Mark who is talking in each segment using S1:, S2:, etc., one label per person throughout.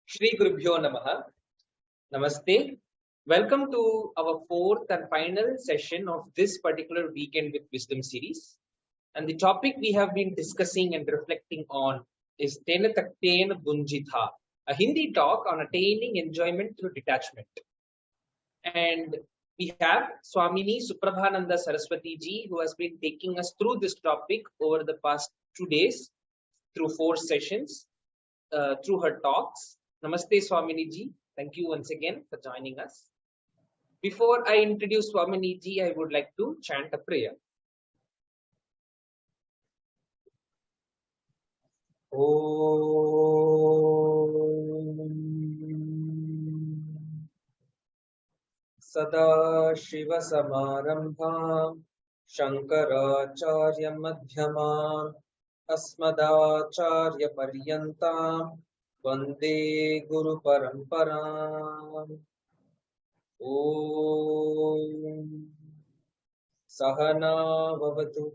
S1: Shri Gurubhyo Namaha. Namaste. Welcome to our fourth and final session of this particular Weekend with Wisdom series. And the topic we have been discussing and reflecting on is Tena Takten Bunjitha, a Hindi talk on attaining enjoyment through detachment. And we have Swamini Suprabhananda Saraswati ji, who has been taking us through this topic over the past 2 days through 4 sessions through her talks. Namaste Swamini ji. Thank you once again for joining us. Before I introduce Swamini ji, I would like to chant a prayer. Sada Shiva Samarambham Shankaracharya Madhyamam Asmadacharya Paryantam Vande Guru Paramparam. Om Sahana Bhavatu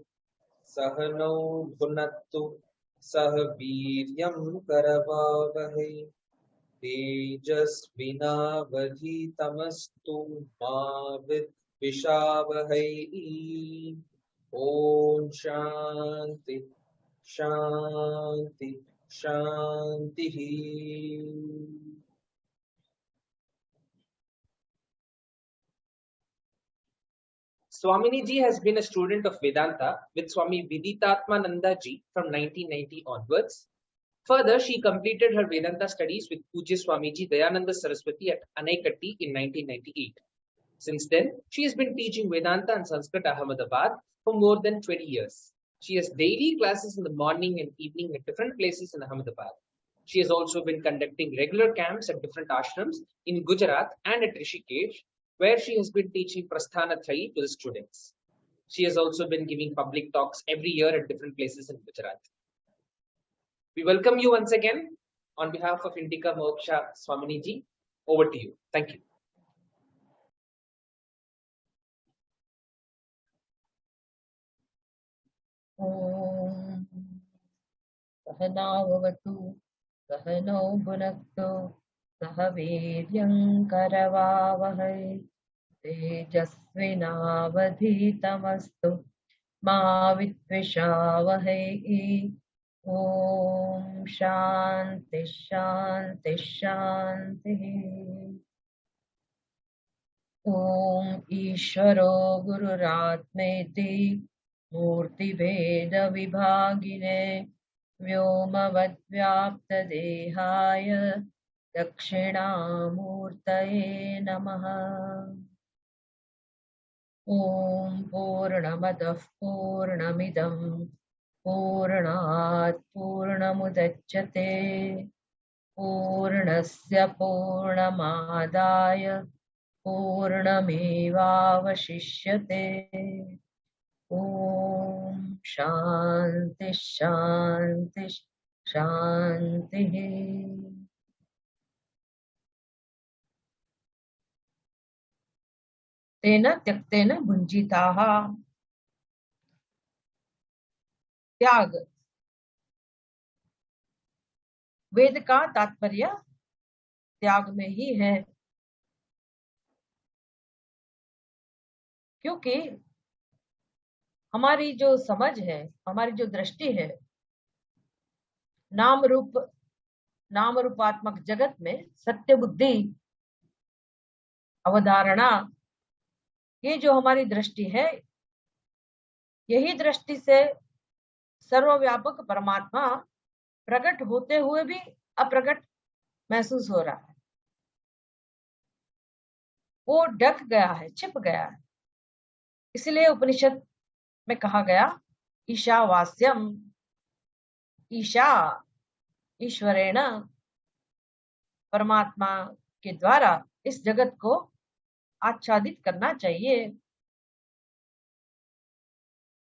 S1: Sahano Bhunattu Sah Veeryam Karavavahe Tejasvinavadhitamastu Ma Vidvishavahai. Om Shanti Shanti Shanti. Swamini ji has been a student of Vedanta with Swami Viditatmananda ji from 1990 onwards. Further, she completed her Vedanta studies with Pujya Swamiji Dayananda Saraswati at Anaikatti in 1998. Since then, she has been teaching Vedanta and Sanskrit Ahmedabad for more than 20 years. She has daily classes in the morning and evening at different places in Ahmedabad. She has also been conducting regular camps at different ashrams in Gujarat and at Rishikesh, where she has been teaching Prasthanatrayi to the students. She has also been giving public talks every year at different places in Gujarat. We welcome you once again on behalf of Indika Moksha Swamini ji. Over to you. Thank you.
S2: Om Sahana Bhavatu Sahano Bhunaktu Sah Veeryam Karavavahai Tejasvinavadhitamastu Ma Vidvishavahai. Om Shanti Shanti Shanti. Om Ishvaro Gururatmeti Murti Veda Vibhagine Vyomavad Dehaya Dakshinamurtaye Namaha. Om Purnamadah Purnamidam Purnat Purnamudachyate Purnasya Purnamadaya Purnamevavashishyate. Om Shanti Shanti Shanti. तेन त्यक्तेन भुंजिताः. त्याग वेद का तात्पर्य त्याग में ही है, क्योंकि हमारी जो समझ है, हमारी जो दृष्टि है, नाम रूपात्मक जगत में सत्य बुद्धि अवधारणा, ये जो हमारी दृष्टि है, यही दृष्टि से सर्वव्यापक परमात्मा प्रकट होते हुए भी अप्रकट महसूस हो रहा है। वो ढक गया है, छिप गया है। इसलिए उपनिषद में कहा गया ईशावास्यम, ईशा ईश्वरेण, परमात्मा के द्वारा इस जगत को आच्छादित करना चाहिए।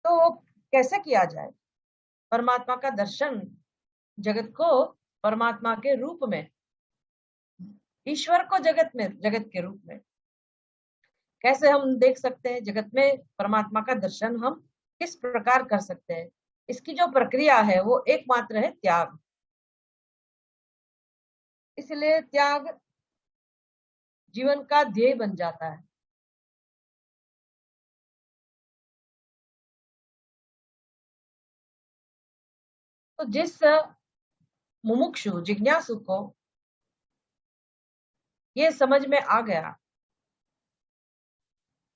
S2: तो कैसे किया जाए? परमात्मा का दर्शन, जगत को परमात्मा के रूप में, ईश्वर को जगत के रूप में कैसे हम देख सकते हैं? जगत में परमात्मा का दर्शन हम किस प्रकार कर सकते हैं? इसकी जो प्रक्रिया है वो एकमात्र है त्याग। इसलिए त्याग जीवन का ध्येय बन जाता है। तो जिस मुमुक्षु जिज्ञासु को ये समझ में आ गया,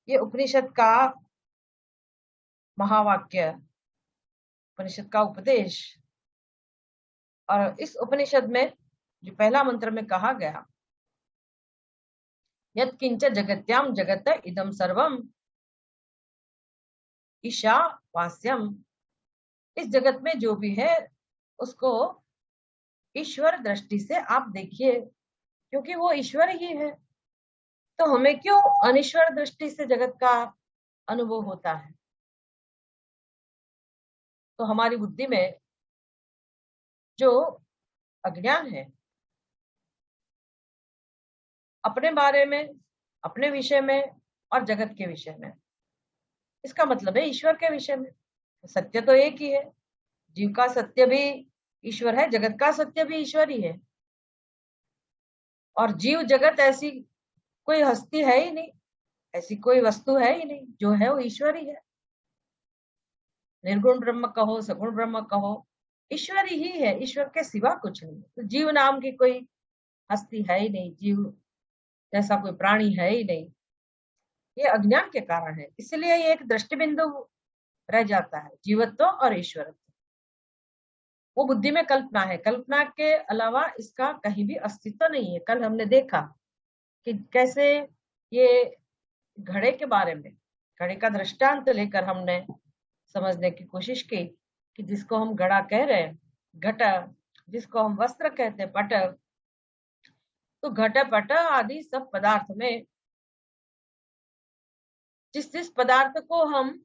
S2: ये उपनिषद का महावाक्य, उपनिषद का उपदेश, और इस उपनिषद में जो पहला मंत्र में कहा गया, यत् किंच जगत्याम जगत इदम सर्वम ईशावास्यम, इस जगत में जो भी है उसको ईश्वर दृष्टि से आप देखिए, क्योंकि वो ईश्वर ही है। तो हमें क्यों अनिश्वर दृष्टि से जगत का अनुभव होता है? तो हमारी बुद्धि में जो अज्ञान है, अपने बारे में, अपने विषय में और जगत के विषय में, इसका मतलब है ईश्वर के विषय में। सत्य तो एक ही है, जीव का सत्य भी ईश्वर है, जगत का सत्य भी ईश्वर ही है। और जीव जगत ऐसी कोई हस्ती है ही नहीं, ऐसी कोई वस्तु है ही नहीं, जो है वो ईश्वर ही है। निर्गुण ब्रह्म कहो, सगुण ब्रह्म कहो, ईश्वर ही है, ईश्वर के सिवा कुछ नहीं। तो जीव नाम की कोई हस्ती है ही नहीं, जीव जैसा कोई प्राणी है ही नहीं। ये अज्ञान के कारण है, इसलिए ये एक दृष्टि बिंदु रह जाता है, जीवत्व और ईश्वरत्व। वो बुद्धि में कल्पना है, कल्पना के अलावा इसका कहीं भी अस्तित्व नहीं है। कल हमने देखा कि कैसे ये घड़े के बारे में, घड़े का दृष्टांत लेकर हमने समझने की कोशिश की कि जिसको हम घड़ा कह रहे हैं, घट, जिसको हम वस्त्र कहते हैं, पट, तो घट पट आदि सब पदार्थ में जिस जिस पदार्थ को हम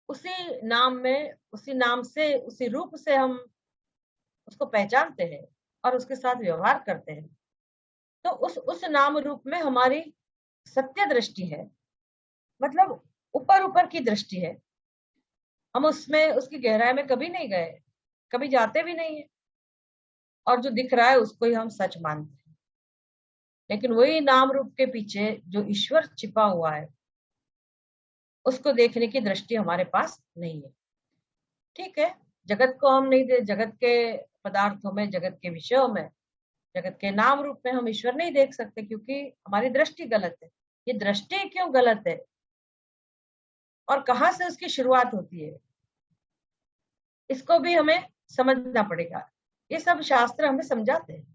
S2: उसी नाम में, उसी नाम से, उसी रूप से हम उसको पहचानते हैं और उसके साथ व्यवहार करते हैं, तो उस नाम रूप में हमारी सत्य दृष्टि है, मतलब ऊपर ऊपर की दृष्टि है। हम उसमें, उसकी गहराई में कभी नहीं गए, कभी जाते भी नहीं है, और जो दिख रहा है उसको ही हम सच मानते हैं। लेकिन वही नाम रूप के पीछे जो ईश्वर छिपा हुआ है, उसको देखने की दृष्टि हमारे पास नहीं है। ठीक है, जगत को हम नहीं, जगत के पदार्थों में, जगत के विषयों में, जगत के नाम रूप में हम ईश्वर नहीं देख सकते, क्योंकि हमारी दृष्टि गलत है। ये दृष्टि क्यों गलत है और कहाँ से उसकी शुरुआत होती है, इसको भी हमें समझना पड़ेगा। ये सब शास्त्र हमें समझाते हैं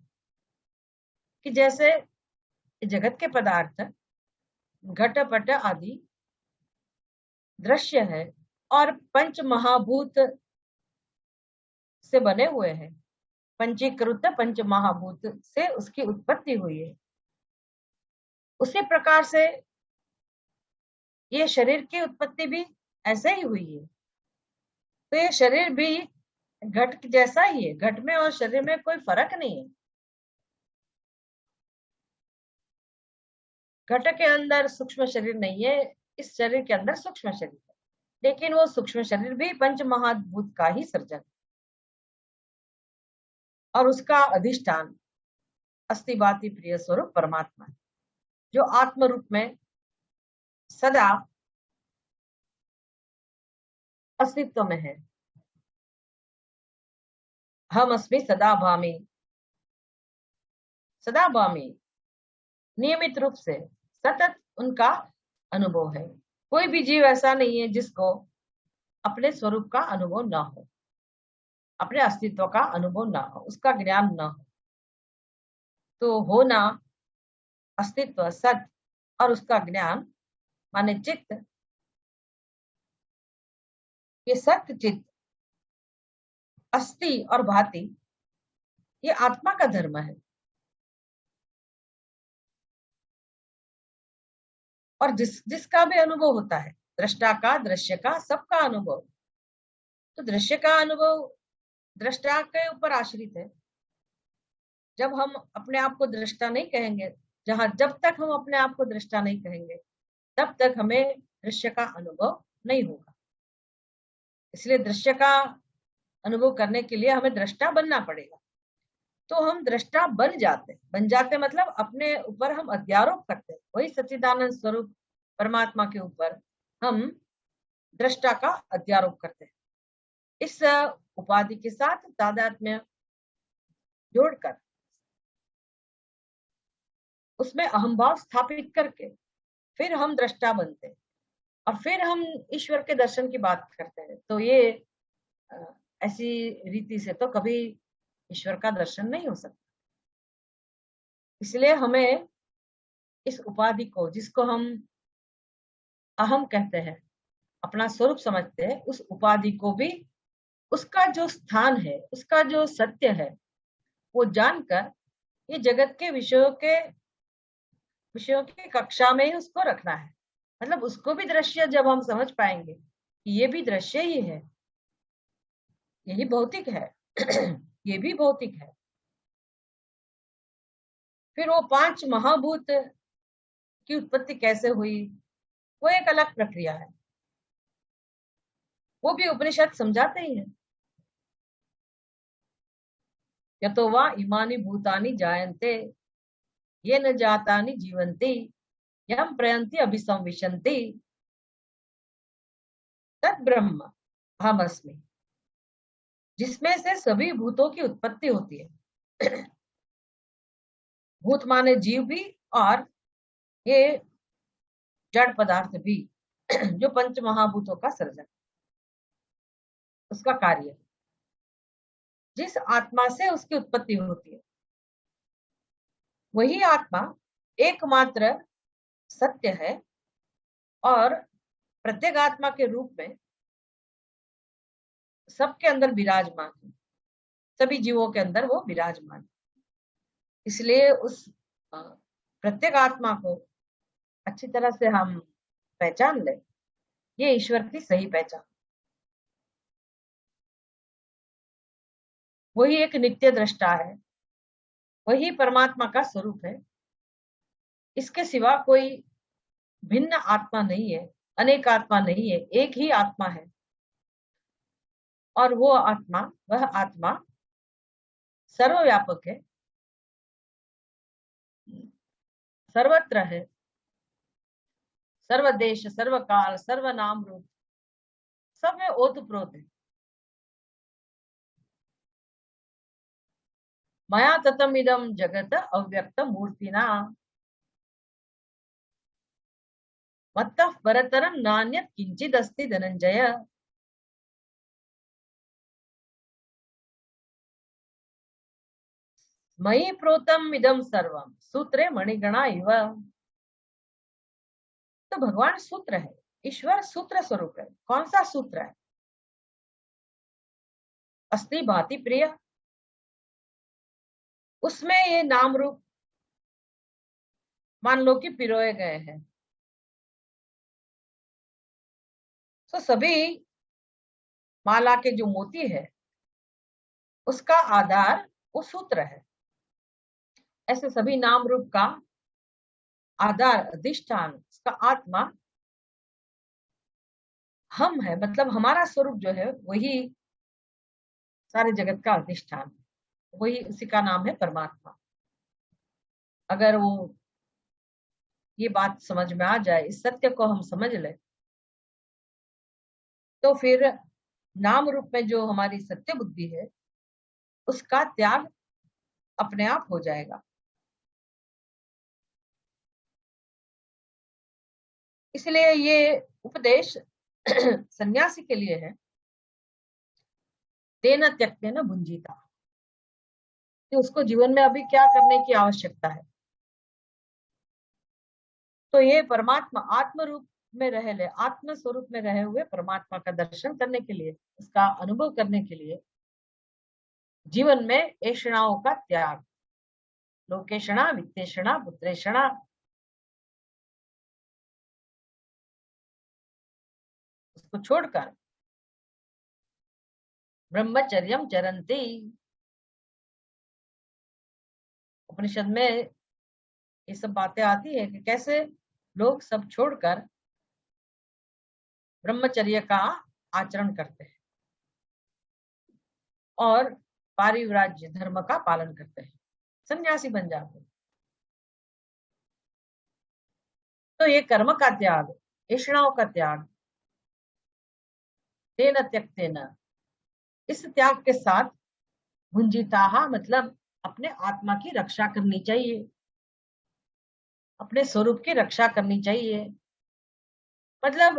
S2: कि जैसे जगत के पदार्थ घट पट आदि दृश्य है और पंच महाभूत से बने हुए हैं, पंचीकृत पंच महाभूत से उसकी उत्पत्ति हुई है। उसी प्रकार से ये शरीर की उत्पत्ति भी ऐसे ही हुई है। तो ये शरीर भी घट जैसा ही है, घट में और शरीर में कोई फर्क नहीं है। घट के अंदर सूक्ष्म शरीर नहीं है, इस शरीर के अंदर सूक्ष्म शरीर है, लेकिन वो सूक्ष्म शरीर भी पंच महाभूत का ही सर्जन, और उसका अधिष्ठान अस्तिवाति प्रिय स्वरूप परमात्मा, जो आत्म रूप में सदा अस्तित्व में है। हम अस्मि सदा भामी, सदा भामी नियमित रूप से सतत उनका अनुभव है। कोई भी जीव ऐसा नहीं है जिसको अपने स्वरूप का अनुभव ना हो, अपने अस्तित्व का अनुभव ना हो, उसका ज्ञान ना हो। तो होना, अस्तित्व, सत और उसका ज्ञान माने चित्त, ये सत्य चित्त, अस्थि और भाति, ये आत्मा का धर्म है। और जिसका भी अनुभव होता है, दृष्टा का, दृश्य का, सबका अनुभव, तो दृश्य का अनुभव दृष्टा के ऊपर आश्रित है। जब हम अपने आप को दृष्टा नहीं कहेंगे, जब तक हम अपने आप को दृष्टा नहीं कहेंगे, तब तक हमें दृश्य का अनुभव नहीं होगा। इसलिए दृश्य का अनुभव करने के लिए हमें दृष्टा बनना पड़ेगा। तो हम दृष्टा बन जाते मतलब अपने ऊपर हम अध्यारोप करते हैं। वही सच्चिदानंद स्वरूप परमात्मा के ऊपर हम दृष्टा का अध्यारोप करते हैं। इस उपाधि के साथ तादात्म्य जोड़कर उसमें अहंभाव स्थापित करके फिर हम दृष्टा बनते हैं और फिर हम ईश्वर के दर्शन की बात करते हैं। तो ये ऐसी रीति से तो कभी ईश्वर का दर्शन नहीं हो सकता। इसलिए हमें इस उपाधि को, जिसको हम अहम कहते हैं, अपना स्वरूप समझते हैं, उस उपाधि को भी उसका जो स्थान है, उसका जो सत्य है, वो जानकर ये जगत के विषयों की कक्षा में ही उसको रखना है। मतलब उसको भी दृश्य जब हम समझ पाएंगे कि ये भी दृश्य ही है, यही भौतिक है ये भी भौतिक है, फिर वो 5 महाभूत की उत्पत्ति कैसे हुई, वो एक अलग प्रक्रिया है, वो भी उपनिषद समझाते ही है। यतो वा इमानि भूतानि जायन्ते ये न जातानि जीवन्ति यम प्रयन्ति अभिसंविशन्ति तद ब्रह्म अहमस्मि। जिसमें से सभी भूतों की उत्पत्ति होती है। भूत माने जीव भी और ये जड़ पदार्थ भी, जो पंच महाभूतों का सृजन, उसका कार्य, जिस आत्मा से उसकी उत्पत्ति होती है, वही आत्मा एकमात्र सत्य है और प्रत्येक आत्मा के रूप में सबके अंदर विराजमान है, सभी जीवों के अंदर वो विराजमान है। इसलिए उस प्रत्येक आत्मा को अच्छी तरह से हम पहचान ले, ये ईश्वर की सही पहचान। वही एक नित्य दृष्टा है, वही परमात्मा का स्वरूप है। इसके सिवा कोई भिन्न आत्मा नहीं है, अनेक आत्मा नहीं है, एक ही आत्मा है। और वह आत्मा सर्वव्यापक है, सर्वत्र है, सर्वदेश, सर्वकाल, सर्वनाम रूप, सब में ओतप्रोत है। मया ततम इदम जगत अव्यक्त मूर्तिना मत्तः परतरं नान्यत् किंचिदस्ति धनंजय। मयि प्रोतम इदम सर्वम सूत्रे मणिगणा इव। तो भगवान सूत्र है, ईश्वर सूत्र स्वरूप है। कौन सा सूत्र है? अस्ति भाति प्रिय। उसमें ये नाम रूप मान लो कि पिरोए गए हैं। तो सभी माला के जो मोती है, उसका आधार वो सूत्र है। ऐसे सभी नाम रूप का आधार, अधिष्ठान, उसका आत्मा हम है। मतलब हमारा स्वरूप जो है वही सारे जगत का अधिष्ठान, वही, उसी का नाम है परमात्मा। अगर वो ये बात समझ में आ जाए, इस सत्य को हम समझ ले, तो फिर नाम रूप में जो हमारी सत्य बुद्धि है, उसका त्याग अपने आप हो जाएगा। इसलिए ये उपदेश सन्यासी के लिए है, तेन त्यक्तेन भुंजीता, कि उसको जीवन में अभी क्या करने की आवश्यकता है। तो ये परमात्मा आत्म रूप में रह ले, आत्म स्वरूप में रहे हुए परमात्मा का दर्शन करने के लिए, उसका अनुभव करने के लिए जीवन में ऐषणाओं का त्याग, लोकेषणा, वित्तेषणा, पुत्रेषणा, उसको छोड़कर ब्रह्मचर्यम चरन्ति। उपनिषद में ये सब बातें आती है कि कैसे लोग सब छोड़कर ब्रह्मचर्य का आचरण करते हैं और पारिव्राज्य धर्म का पालन करते हैं, सन्यासी बन जाते हैं। तो ये कर्म का त्याग, ऐषणाओं का त्याग, तेन त्यक्तेन, इस त्याग के साथ भुंजिताहा मतलब अपने आत्मा की रक्षा करनी चाहिए, अपने स्वरूप की रक्षा करनी चाहिए। मतलब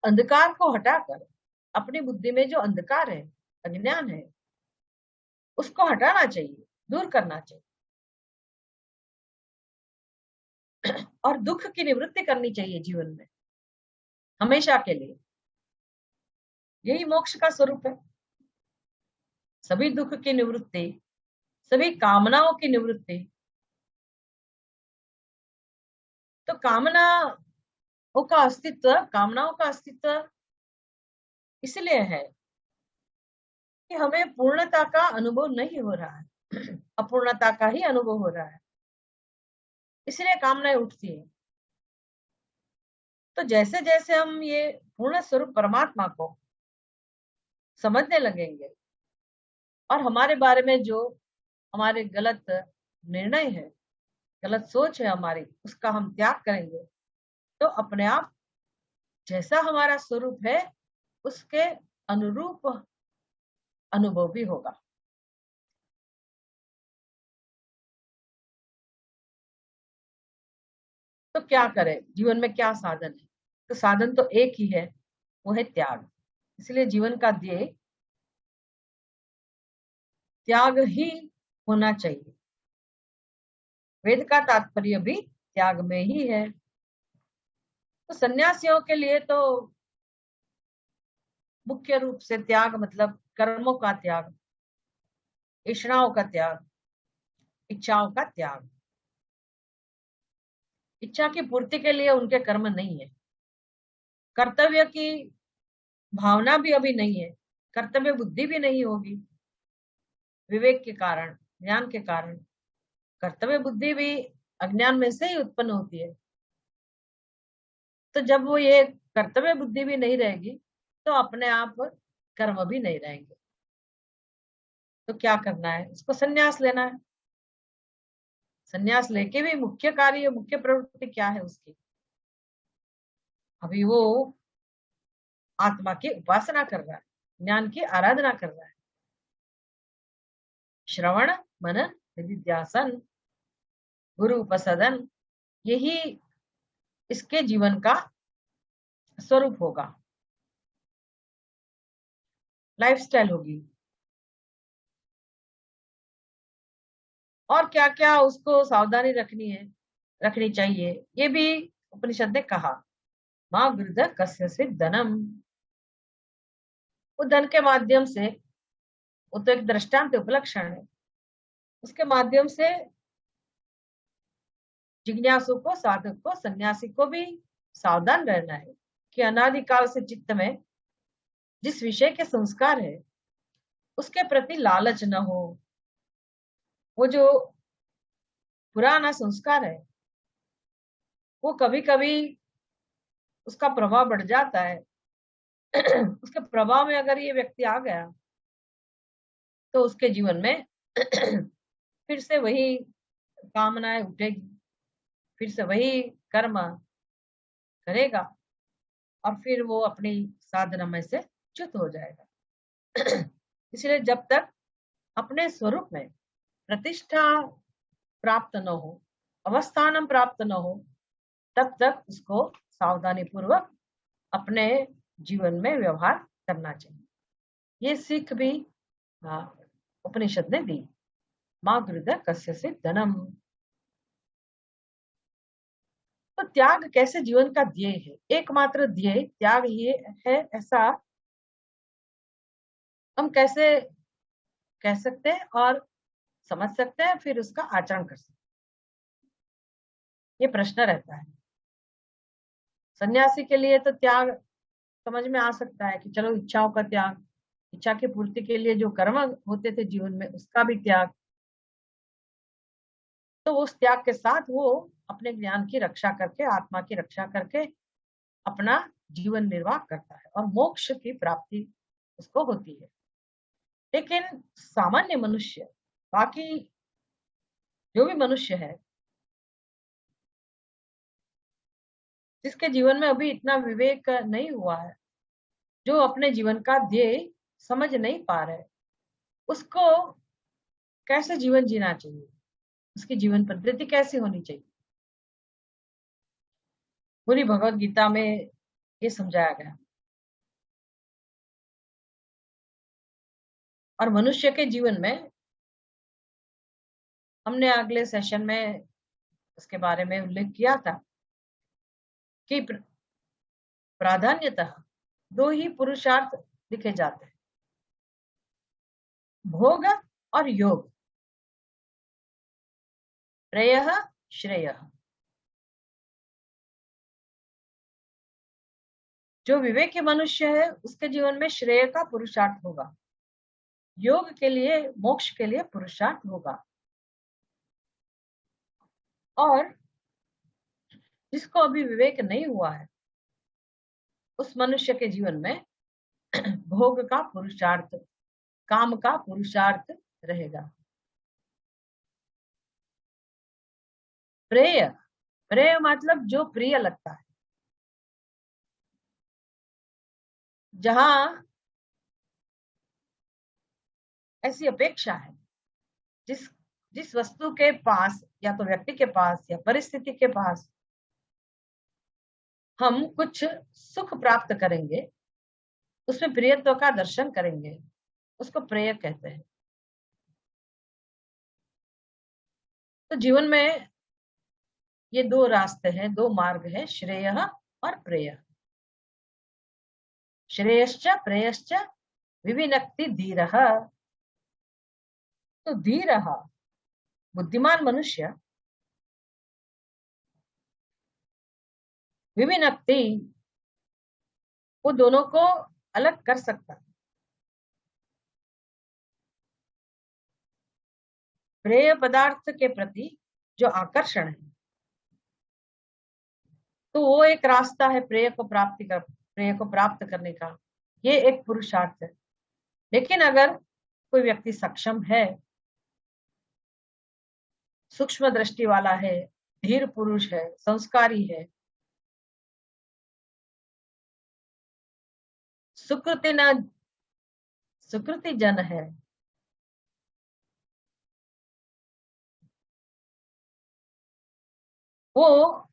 S2: अंधकार को हटाकर अपनी बुद्धि में जो अंधकार है, अज्ञान है, उसको हटाना चाहिए, दूर करना चाहिए और दुख की निवृत्ति करनी चाहिए जीवन में हमेशा के लिए। यही मोक्ष का स्वरूप है। सभी दुख की निवृत्ति, सभी कामनाओं की निवृत्ति। तो कामनाओं का अस्तित्व इसलिए है कि हमें पूर्णता का अनुभव नहीं हो रहा है, अपूर्णता का ही अनुभव हो रहा है, इसलिए कामनाएं उठती है। तो जैसे जैसे हम ये पूर्ण स्वरूप परमात्मा को समझने लगेंगे और हमारे बारे में जो हमारे गलत निर्णय है, गलत सोच है हमारी, उसका हम त्याग करेंगे, तो अपने आप जैसा हमारा स्वरूप है उसके अनुरूप अनुभव भी होगा। तो क्या करें, जीवन में क्या साधन है? तो साधन तो एक ही है, वो है त्याग। इसलिए जीवन का ध्येय त्याग ही होना चाहिए। वेद का तात्पर्य भी त्याग में ही है। तो सन्यासियों के लिए तो मुख्य रूप से त्याग मतलब कर्मों का त्याग, इच्छाओं का त्याग, इच्छाओं का त्याग। इच्छा की पूर्ति के लिए उनके कर्म नहीं है, कर्तव्य की भावना भी अभी नहीं है, कर्तव्य बुद्धि भी नहीं होगी। विवेक के कारण, ज्ञान के कारण, कर्तव्य बुद्धि भी अज्ञान में से ही उत्पन्न होती है। तो जब वो ये कर्तव्य बुद्धि भी नहीं रहेगी तो अपने आप कर्म भी नहीं रहेंगे। तो क्या करना है? इसको संन्यास लेना है। संन्यास लेके भी मुख्य कार्य, मुख्य प्रवृत्ति क्या है उसकी? अभी वो आत्मा की उपासना कर रहा है, ज्ञान की आराधना कर रहा है। श्रवण, मनन, निधिध्यासन, गुरु उपसदन, यही इसके जीवन का स्वरूप होगा, लाइफस्टाइल होगी। और क्या क्या उसको सावधानी रखनी चाहिए, ये भी उपनिषद ने कहा। मां वृद्ध कस्यचित् धनम, वो धन के माध्यम से, वो तो एक दृष्टांत उपलक्षण है, उसके माध्यम से जिज्ञासु को, साधक को, सन्यासी को भी सावधान रहना है कि अनादिकाल से चित्त में जिस विषय के संस्कार है उसके प्रति लालच न हो। वो जो पुराना संस्कार है वो कभी कभी उसका प्रभाव बढ़ जाता है। उसके प्रभाव में अगर ये व्यक्ति आ गया तो उसके जीवन में फिर से वही कामनाएं उठेगी, फिर से वही कर्म करेगा और फिर वो अपनी साधना में से च्युत हो जाएगा। इसलिए जब तक अपने स्वरूप में प्रतिष्ठा प्राप्त न हो, अवस्थानम प्राप्त न हो, तब तक उसको सावधानी पूर्वक अपने जीवन में व्यवहार करना चाहिए। ये सीख भी उपनिषद ने दी। मां गृध कस्यचित् धनम। तो त्याग कैसे जीवन का ध्येय है? एकमात्र ध्येय त्याग ही है, ऐसा हम कैसे कह सकते हैं और समझ सकते हैं, फिर उसका आचरण कर सकते हैं? ये प्रश्न रहता है। सन्यासी के लिए तो त्याग समझ में आ सकता है कि चलो इच्छाओं का त्याग, इच्छा की पूर्ति के लिए जो कर्म होते थे जीवन में उसका भी त्याग। तो उस त्याग के साथ वो अपने ज्ञान की रक्षा करके, आत्मा की रक्षा करके अपना जीवन निर्वाह करता है और मोक्ष की प्राप्ति उसको होती है। लेकिन सामान्य मनुष्य, बाकी जो भी मनुष्य है, जिसके जीवन में अभी इतना विवेक नहीं हुआ है, जो अपने जीवन का ध्येय समझ नहीं पा रहे, उसको कैसे जीवन जीना चाहिए, उसकी जीवन पद्धति कैसी होनी चाहिए, पूरी भगवत गीता में ये समझाया गया। और मनुष्य के जीवन में हमने अगले सेशन में उसके बारे में उल्लेख किया था कि प्राधान्यतः दो ही पुरुषार्थ लिखे जाते हैं, भोग और योग, प्रेयः श्रेयः। जो विवेकी मनुष्य है उसके जीवन में श्रेय का पुरुषार्थ होगा, योग के लिए, मोक्ष के लिए पुरुषार्थ होगा। और जिसको अभी विवेक नहीं हुआ है, उस मनुष्य के जीवन में भोग का पुरुषार्थ, काम का पुरुषार्थ रहेगा। प्रेय, प्रेय मतलब जो प्रिय लगता है, जहां ऐसी अपेक्षा है, जिस वस्तु के पास, या तो व्यक्ति के पास या परिस्थिति के पास हम कुछ सुख प्राप्त करेंगे, उसमें प्रियत्व का दर्शन करेंगे, उसको प्रेय कहते हैं। तो जीवन में ये दो रास्ते हैं, दो मार्ग है, श्रेय और प्रेय। श्रेयश्च प्रेयश्च विविनक्ति धीरः। तो धीरः, बुद्धिमान मनुष्य, विविनक्ति, वो दोनों को अलग कर सकता है। प्रेय पदार्थ के प्रति जो आकर्षण है, तो वो एक रास्ता है प्रेय को प्राप्त करने का, ये एक पुरुषार्थ है। लेकिन अगर कोई व्यक्ति सक्षम है, सूक्ष्म दृष्टि वाला है, धीर पुरुष है, संस्कारी है, सुकृति जन है, वो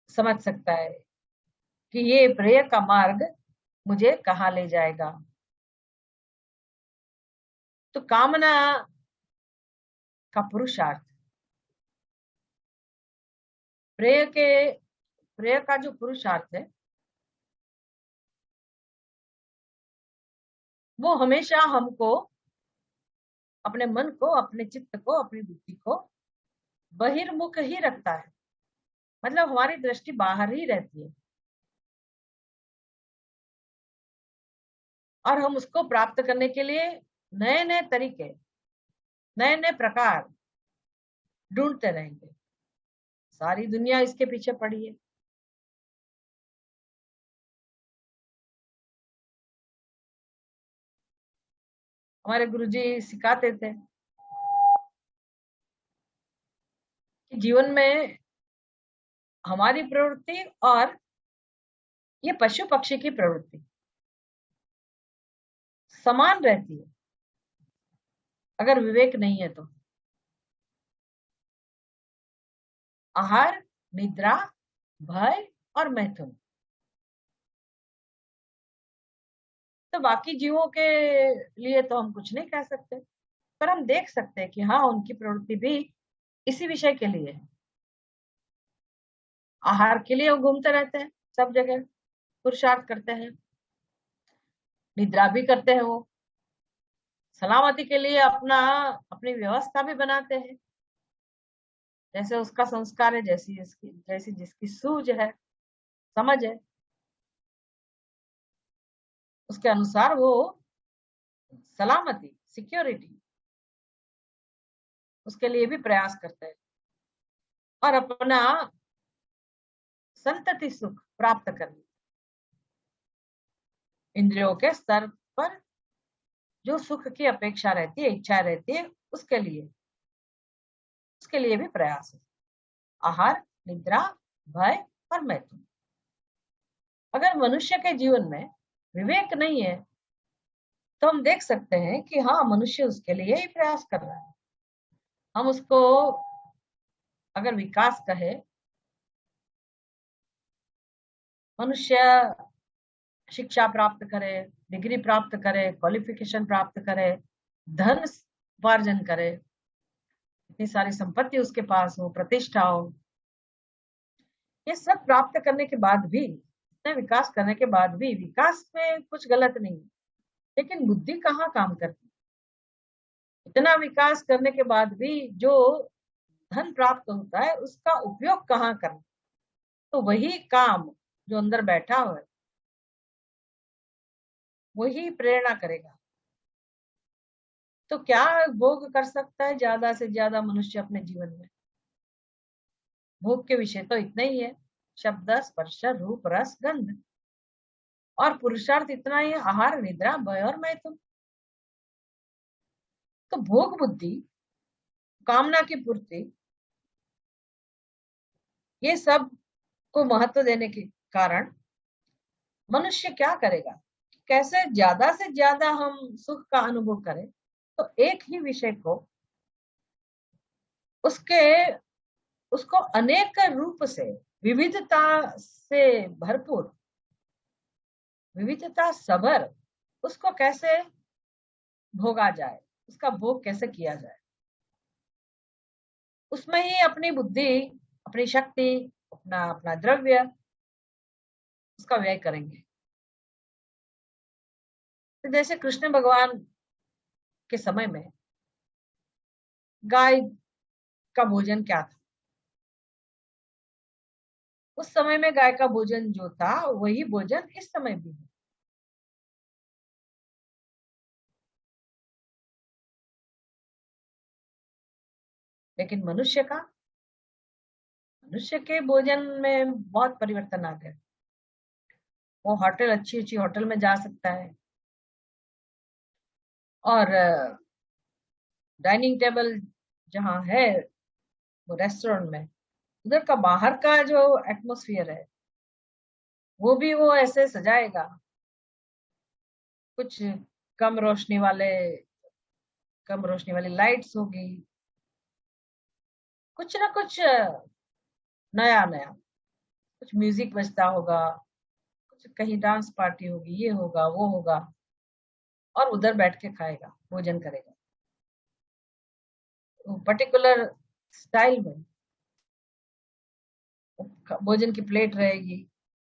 S2: समझ सकता है कि ये प्रेय का मार्ग मुझे कहाँ ले जाएगा। तो कामना का पुरुषार्थ, प्रेय का जो पुरुषार्थ है, वो हमेशा हमको, अपने मन को, अपने चित्त को, अपनी बुद्धि को बहिर्मुख ही रखता है। मतलब हमारी दृष्टि बाहर ही रहती है, और हम उसको प्राप्त करने के लिए नए नए तरीके, नए नए प्रकार ढूंढते रहेंगे। सारी दुनिया इसके पीछे पड़ी है। हमारे गुरुजी सिखाते थे कि जीवन में हमारी प्रवृत्ति और ये पशु पक्षी की प्रवृत्ति समान रहती है, अगर विवेक नहीं है तो। आहार, निद्रा, भय और मैथुन। तो बाकी जीवों के लिए तो हम कुछ नहीं कह सकते, पर हम देख सकते हैं कि हाँ, उनकी प्रवृत्ति भी इसी विषय के लिए है। आहार के लिए वो घूमते रहते हैं, सब जगह पुरुषार्थ करते हैं, निद्रा भी करते हैं, वो सलामती के लिए अपनी व्यवस्था भी बनाते हैं, जैसे उसका संस्कार है, जैसी जिसकी सूझ है, समझ है, उसके अनुसार वो सलामती, सिक्योरिटी, उसके लिए भी प्रयास करते हैं, और अपना संतति सुख प्राप्त करने, इंद्रियों के स्तर पर जो सुख की अपेक्षा रहती है, इच्छा रहती है, उसके लिए भी प्रयास है। आहार, निद्रा, भय और मैथुन। अगर मनुष्य के जीवन में विवेक नहीं है तो हम देख सकते हैं कि हाँ, मनुष्य उसके लिए ही प्रयास कर रहा है। हम उसको अगर विकास कहे, मनुष्य शिक्षा प्राप्त करे, डिग्री प्राप्त करे, क्वालिफिकेशन प्राप्त करे, धन उपार्जन करे, इतनी सारी संपत्ति उसके पास हो, प्रतिष्ठा हो, ये सब प्राप्त करने के बाद भी, इतने विकास करने के बाद भी, विकास में कुछ गलत नहीं, लेकिन बुद्धि कहाँ काम करती? इतना विकास करने के बाद भी जो धन प्राप्त होता है उसका उपयोग कहाँ करना? तो वही काम जो अंदर बैठा हुआ है वही प्रेरणा करेगा। तो क्या भोग कर सकता है ज्यादा से ज्यादा मनुष्य अपने जीवन में? भोग के विषय तो इतने ही है, शब्द, स्पर्श, रूप, रस, गंध। और पुरुषार्थ इतना ही है, आहार, निद्रा, भय और मैथुन। तो भोग बुद्धि, कामना की पूर्ति, ये सब को महत्व देने के कारण मनुष्य क्या करेगा? कैसे ज्यादा से ज्यादा हम सुख का अनुभव करें? तो एक ही विषय को उसके उसको अनेक रूप से, विविधता से भरपूर, विविधता सभर उसको कैसे भोगा जाए, उसका भोग कैसे किया जाए, उसमें ही अपनी बुद्धि, अपनी शक्ति, अपना अपना द्रव्य, उसका व्यय करेंगे। तो जैसे कृष्ण भगवान के समय में गाय का भोजन क्या था? उस समय में गाय का भोजन जो था वही भोजन इस समय भी है। लेकिन मनुष्य के भोजन में बहुत परिवर्तन आ गया। वो होटल, अच्छी अच्छी होटल में जा सकता है और डाइनिंग टेबल जहाँ है वो रेस्टोरेंट में, उधर का बाहर का जो एटमॉस्फेयर है वो भी वो ऐसे सजाएगा, कुछ कम रोशनी वाले कम रोशनी वाली लाइट्स होगी, कुछ ना कुछ नया नया, कुछ म्यूजिक बजता होगा, कुछ कहीं डांस पार्टी होगी, ये होगा वो होगा, और उधर बैठ के खाएगा, भोजन करेगा पर्टिकुलर स्टाइल में। भोजन की प्लेट रहेगी,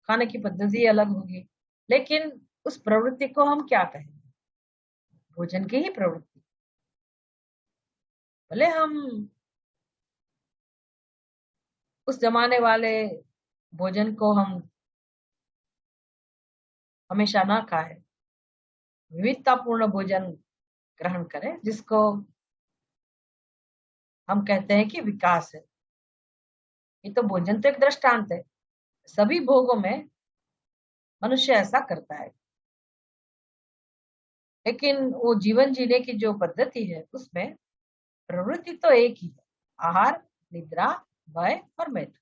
S2: खाने की पद्धति अलग होगी, लेकिन उस प्रवृत्ति को हम क्या कहेंगे? भोजन की ही प्रवृत्ति। भले हम उस जमाने वाले भोजन को हम हमेशा ना खाए, विविधतापूर्ण भोजन ग्रहण करें, जिसको हम कहते हैं कि विकास है। ये तो भोजन तो एक दृष्टांत है, सभी भोगों में मनुष्य ऐसा करता है, लेकिन वो जीवन जीने की जो पद्धति है उसमें प्रवृत्ति तो एक ही है, आहार, निद्रा, भय और मैथुन।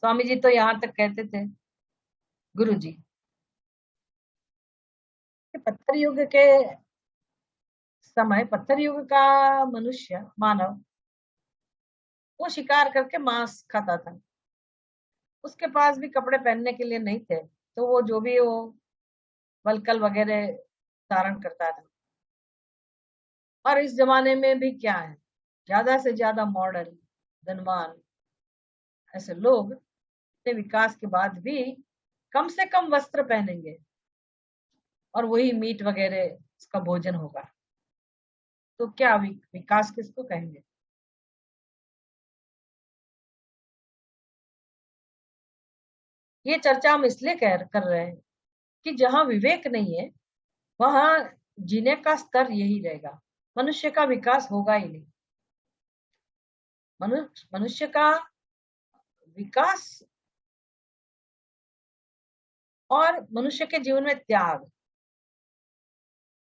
S2: स्वामी जी तो यहाँ तक कहते थे, गुरु जी, कि पत्थर युग के समय, पत्थर युग का मनुष्य, मानव, वो शिकार करके मांस खाता था। उसके पास भी कपड़े पहनने के लिए नहीं थे, तो वो जो भी वो वलकल वगैरह धारण करता था। और इस जमाने में भी क्या है, ज्यादा से ज्यादा मॉडर्न, धनवान ऐसे लोग इतने विकास के बाद भी कम से कम वस्त्र पहनेंगे और वही मीट वगैरह उसका भोजन होगा। तो क्या विकास किसको कहेंगे? ये चर्चा हम इसलिए कर रहे हैं कि जहां विवेक नहीं है वहां जीने का स्तर यही रहेगा, मनुष्य का विकास होगा ही नहीं। मनुष्य का विकास और मनुष्य के जीवन में त्याग,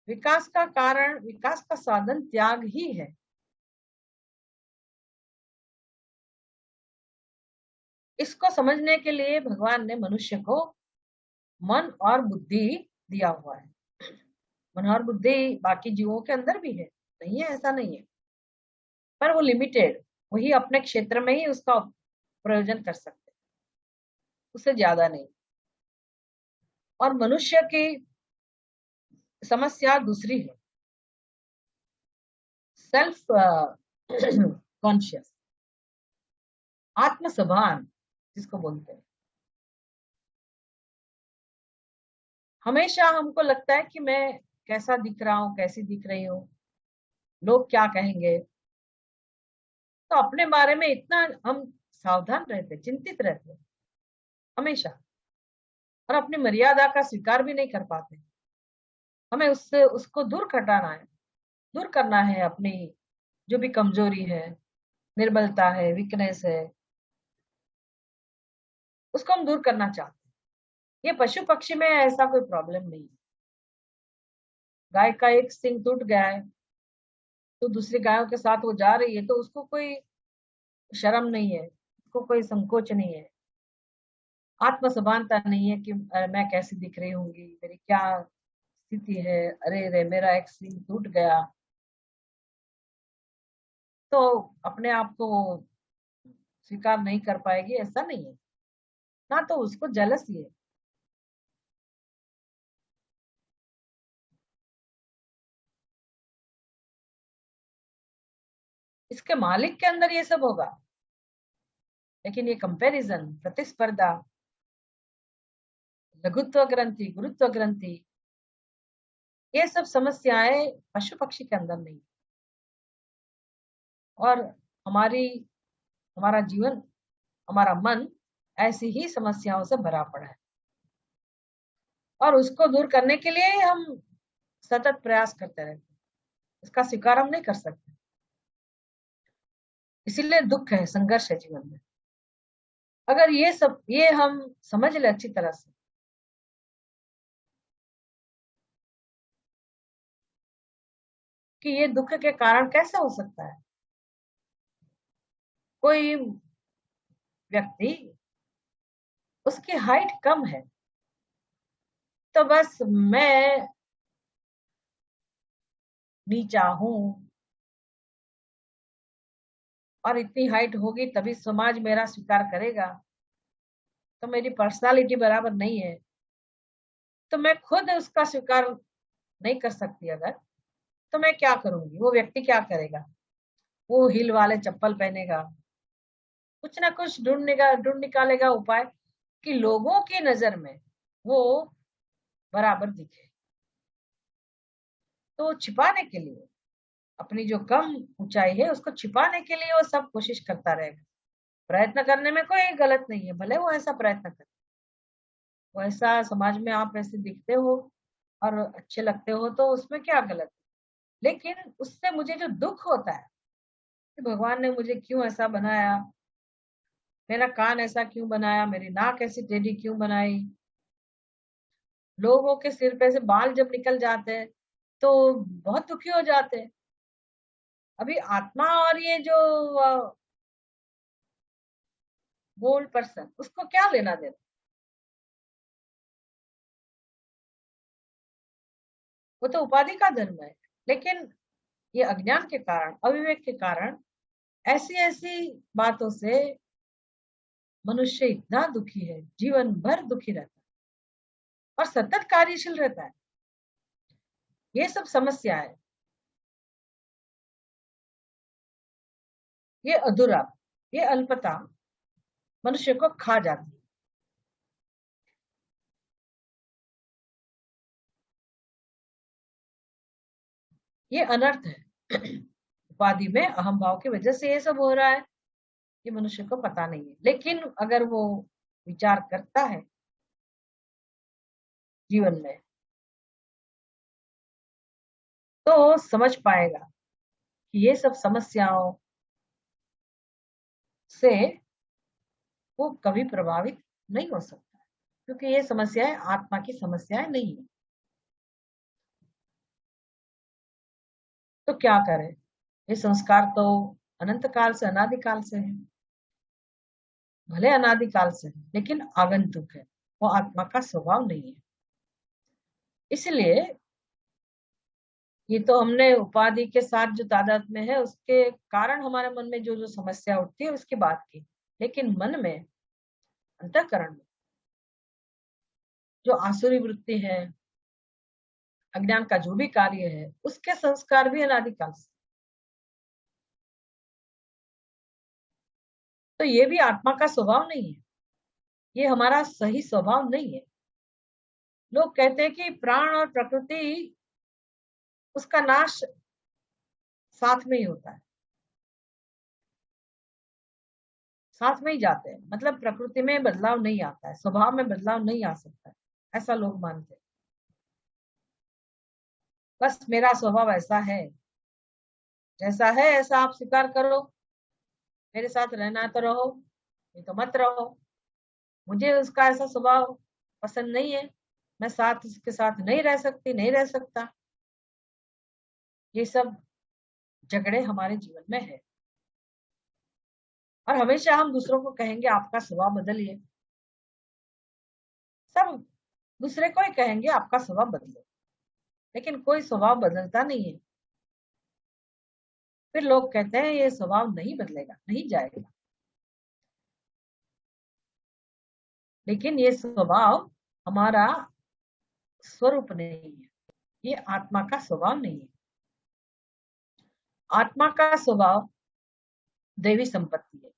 S2: विकास का कारण, विकास का साधन त्याग ही है। इसको समझने के लिए भगवान ने मनुष्य को मन और बुद्धि दिया हुआ है। मन और बुद्धि बाकी जीवों के अंदर भी है, नहीं है ऐसा नहीं है, पर वो लिमिटेड, वही अपने क्षेत्र में ही उसका प्रयोजन कर सकते, उससे ज्यादा नहीं। और मनुष्य की समस्या दूसरी है, सेल्फ कॉन्शियस, आत्मसभान जिसको बोलते हैं। हमेशा हमको लगता है कि मैं कैसा दिख रहा हूँ, कैसी दिख रही हूँ, लोग क्या कहेंगे। तो अपने बारे में इतना हम सावधान रहते, चिंतित रहते हमेशा, और अपनी मर्यादा का स्वीकार भी नहीं कर पाते। हमें उससे उसको दूर हटाना है, दूर करना है। अपनी जो भी कमजोरी है, निर्बलता है, वीकनेस है, उसको हम दूर करना चाहते हैं। ये पशु पक्षी में ऐसा कोई प्रॉब्लम नहीं है। गाय का एक सिंग टूट गया है तो दूसरी गायों के साथ वो जा रही है, तो उसको कोई शर्म नहीं है, उसको कोई संकोच नहीं है, आत्मसमानता नहीं है कि मैं कैसी दिख रही होंगी, मेरी क्या स्थिति है, अरे रे मेरा एक सिंग टूट गया। तो अपने आप को वो स्वीकार नहीं कर पाएगी, ऐसा नहीं है ना। तो उसको जेलसी है। इसके मालिक के अंदर ये सब होगा, लेकिन ये कंपैरिजन, प्रतिस्पर्धा, लघुत्व ग्रंथि, गुरुत्व ग्रंथि, ये सब समस्याएं पशु पक्षी के अंदर नहीं। और हमारी हमारा जीवन, हमारा मन ऐसी ही समस्याओं से भरा पड़ा है, और उसको दूर करने के लिए हम सतत प्रयास करते रहते हैं। इसका स्वीकार हम नहीं कर सकते, इसीलिए दुख है, संघर्ष है जीवन में। अगर ये हम समझ ले अच्छी तरह से कि ये दुख के कारण कैसे हो सकता है। कोई व्यक्ति, उसकी हाइट कम है, तो बस मैं नीचा हूं, और इतनी हाइट होगी तभी समाज मेरा स्वीकार करेगा, तो मेरी पर्सनालिटी बराबर नहीं है, तो मैं खुद उसका स्वीकार नहीं कर सकती अगर, तो मैं क्या करूंगी। वो व्यक्ति क्या करेगा, वो हील वाले चप्पल पहनेगा, कुछ ना कुछ ढूंढ निकालेगा उपाय कि लोगों की नजर में वो बराबर दिखे। तो छिपाने के लिए, अपनी जो कम ऊंचाई है उसको छिपाने के लिए वो सब कोशिश करता रहेगा। प्रयत्न करने में कोई गलत नहीं है, भले वो ऐसा प्रयत्न करे, वो ऐसा समाज में आप ऐसे दिखते हो और अच्छे लगते हो, तो उसमें क्या गलत है। लेकिन उससे मुझे जो दुख होता है कि भगवान ने मुझे क्यों ऐसा बनाया, मेरा कान ऐसा क्यों बनाया, मेरी नाक ऐसी टेढ़ी क्यों बनाई। लोगों के सिर पे से बाल जब निकल जाते हैं तो बहुत दुखी हो जाते हैं। अभी आत्मा और ये जो बोल्ड पर्सन, उसको क्या लेना देना। वो तो उपाधि का धर्म है। लेकिन ये अज्ञान के कारण, अविवेक के कारण ऐसी ऐसी बातों से मनुष्य इतना दुखी है, जीवन भर दुखी रहता है और सतत कार्यशील रहता है। ये सब समस्या है, ये अधूरा, ये अल्पता मनुष्य को खा जाती है। ये अनर्थ है। उपाधि में अहम भाव की वजह से ये सब हो रहा है, ये मनुष्य को पता नहीं है। लेकिन अगर वो विचार करता है जीवन में, तो समझ पाएगा कि ये सब समस्याओं से वो कभी प्रभावित नहीं हो सकता, क्योंकि ये समस्याएं आत्मा की समस्याएं नहीं है। तो क्या करें? ये संस्कार तो अनंत काल से, अनादिकाल से है। भले अनादिकाल से है लेकिन आगंतुक है, वो आत्मा का स्वभाव नहीं है। इसलिए ये तो हमने उपाधि के साथ जो तादाद में है उसके कारण हमारे मन में जो जो समस्या उठती है उसकी बात की, लेकिन मन में, अंतःकरण में जो आसुरी वृत्ति है, अज्ञान का जो भी कार्य है, उसके संस्कार भी अनादिकाल से। तो ये भी आत्मा का स्वभाव नहीं है, ये हमारा सही स्वभाव नहीं है। लोग कहते हैं कि प्राण और प्रकृति, उसका नाश साथ में ही होता है, साथ में ही जाते हैं, मतलब प्रकृति में बदलाव नहीं आता है, स्वभाव में बदलाव नहीं आ सकता है, ऐसा लोग मानते हैं। बस मेरा स्वभाव ऐसा है, जैसा है ऐसा आप स्वीकार करो, मेरे साथ रहना तो रहो, नहीं तो मत रहो। मुझे उसका ऐसा स्वभाव पसंद नहीं है, मैं साथ उसके साथ नहीं रह सकती, नहीं रह सकता। ये सब झगड़े हमारे जीवन में है, और हमेशा हम दूसरों को कहेंगे आपका स्वभाव बदलिए, सब दूसरे को ही कहेंगे आपका स्वभाव बदलो, लेकिन कोई स्वभाव बदलता नहीं है। फिर लोग कहते हैं ये स्वभाव नहीं बदलेगा, नहीं जाएगा, लेकिन ये स्वभाव हमारा स्वरूप नहीं है, ये आत्मा का स्वभाव नहीं है। आत्मा का स्वभाव देवी संपत्ति है।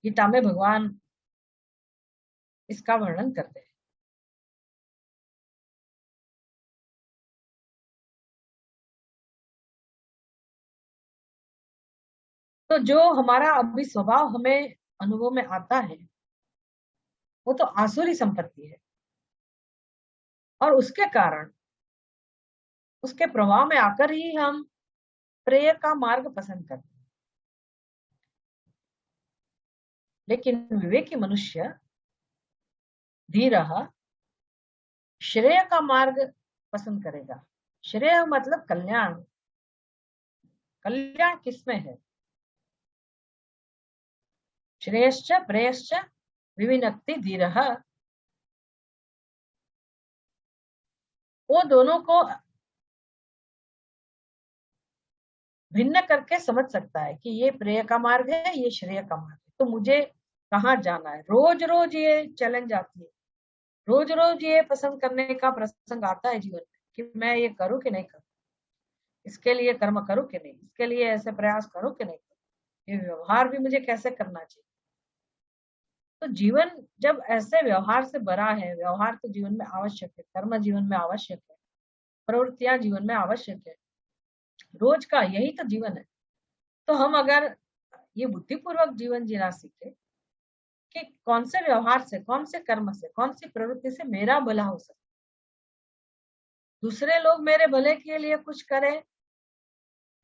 S2: गीता में भगवान इसका वर्णन करते हैं। तो जो हमारा अभी स्वभाव हमें अनुभव में आता है वो तो आसुरी संपत्ति है, और उसके कारण, उसके प्रभाव में आकर ही हम प्रेय का मार्ग पसंद करते हैं। लेकिन विवेकी मनुष्य धीरः श्रेय का मार्ग पसंद करेगा। श्रेय मतलब कल्याण। कल्याण किसमें है? श्रेयश्च प्रेयश्च विविनक्ति धीरः, वो दोनों को भिन्न करके समझ सकता है कि ये प्रेय का मार्ग है, ये श्रेय का मार्ग है, तो मुझे कहाँ जाना है। रोज रोज ये चैलेंज आती है, रोज रोज ये पसंद करने का प्रसंग आता है जीवन में कि मैं ये करूं कि नहीं करूं, इसके लिए कर्म करूं कि नहीं, इसके लिए ऐसे प्रयास करूं कि नहीं करूं, ये व्यवहार भी मुझे कैसे करना चाहिए। तो जीवन जब ऐसे व्यवहार से भरा है, व्यवहार तो जीवन में आवश्यक है, कर्म जीवन में आवश्यक है, प्रवृत्तियां जीवन में आवश्यक है, रोज का यही तो जीवन है। तो हम अगर ये बुद्धिपूर्वक जीवन जीना सीखे कि कौन से व्यवहार से, कौन से कर्म से, कौन सी प्रवृत्ति से मेरा भला हो सकता, दूसरे लोग मेरे भले के लिए कुछ करें,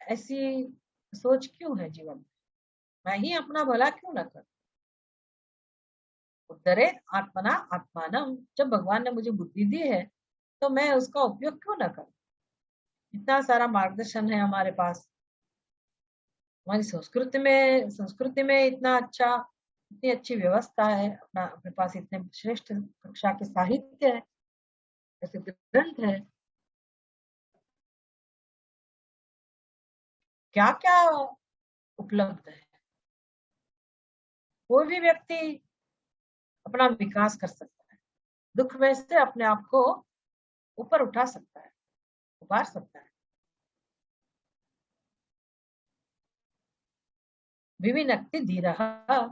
S2: ऐसी सोच क्यों है जीवन में? मैं ही अपना भला क्यों न करूं? उद्धरे आत्मना आत्मानम, जब भगवान ने मुझे बुद्धि दी है तो मैं उसका उपयोग क्यों न करूं? इतना सारा मार्गदर्शन है हमारे पास, हमारी संस्कृति में इतना अच्छा, इतनी अच्छी व्यवस्था है, अपने पास इतने श्रेष्ठ कक्षा के साहित्य है, ऐसे ग्रंथ है, क्या क्या उपलब्ध है। कोई भी व्यक्ति अपना विकास कर सकता है, दुख में से अपने आप को ऊपर उठा सकता है, उबार सकता है। विविनक्ति धीरः,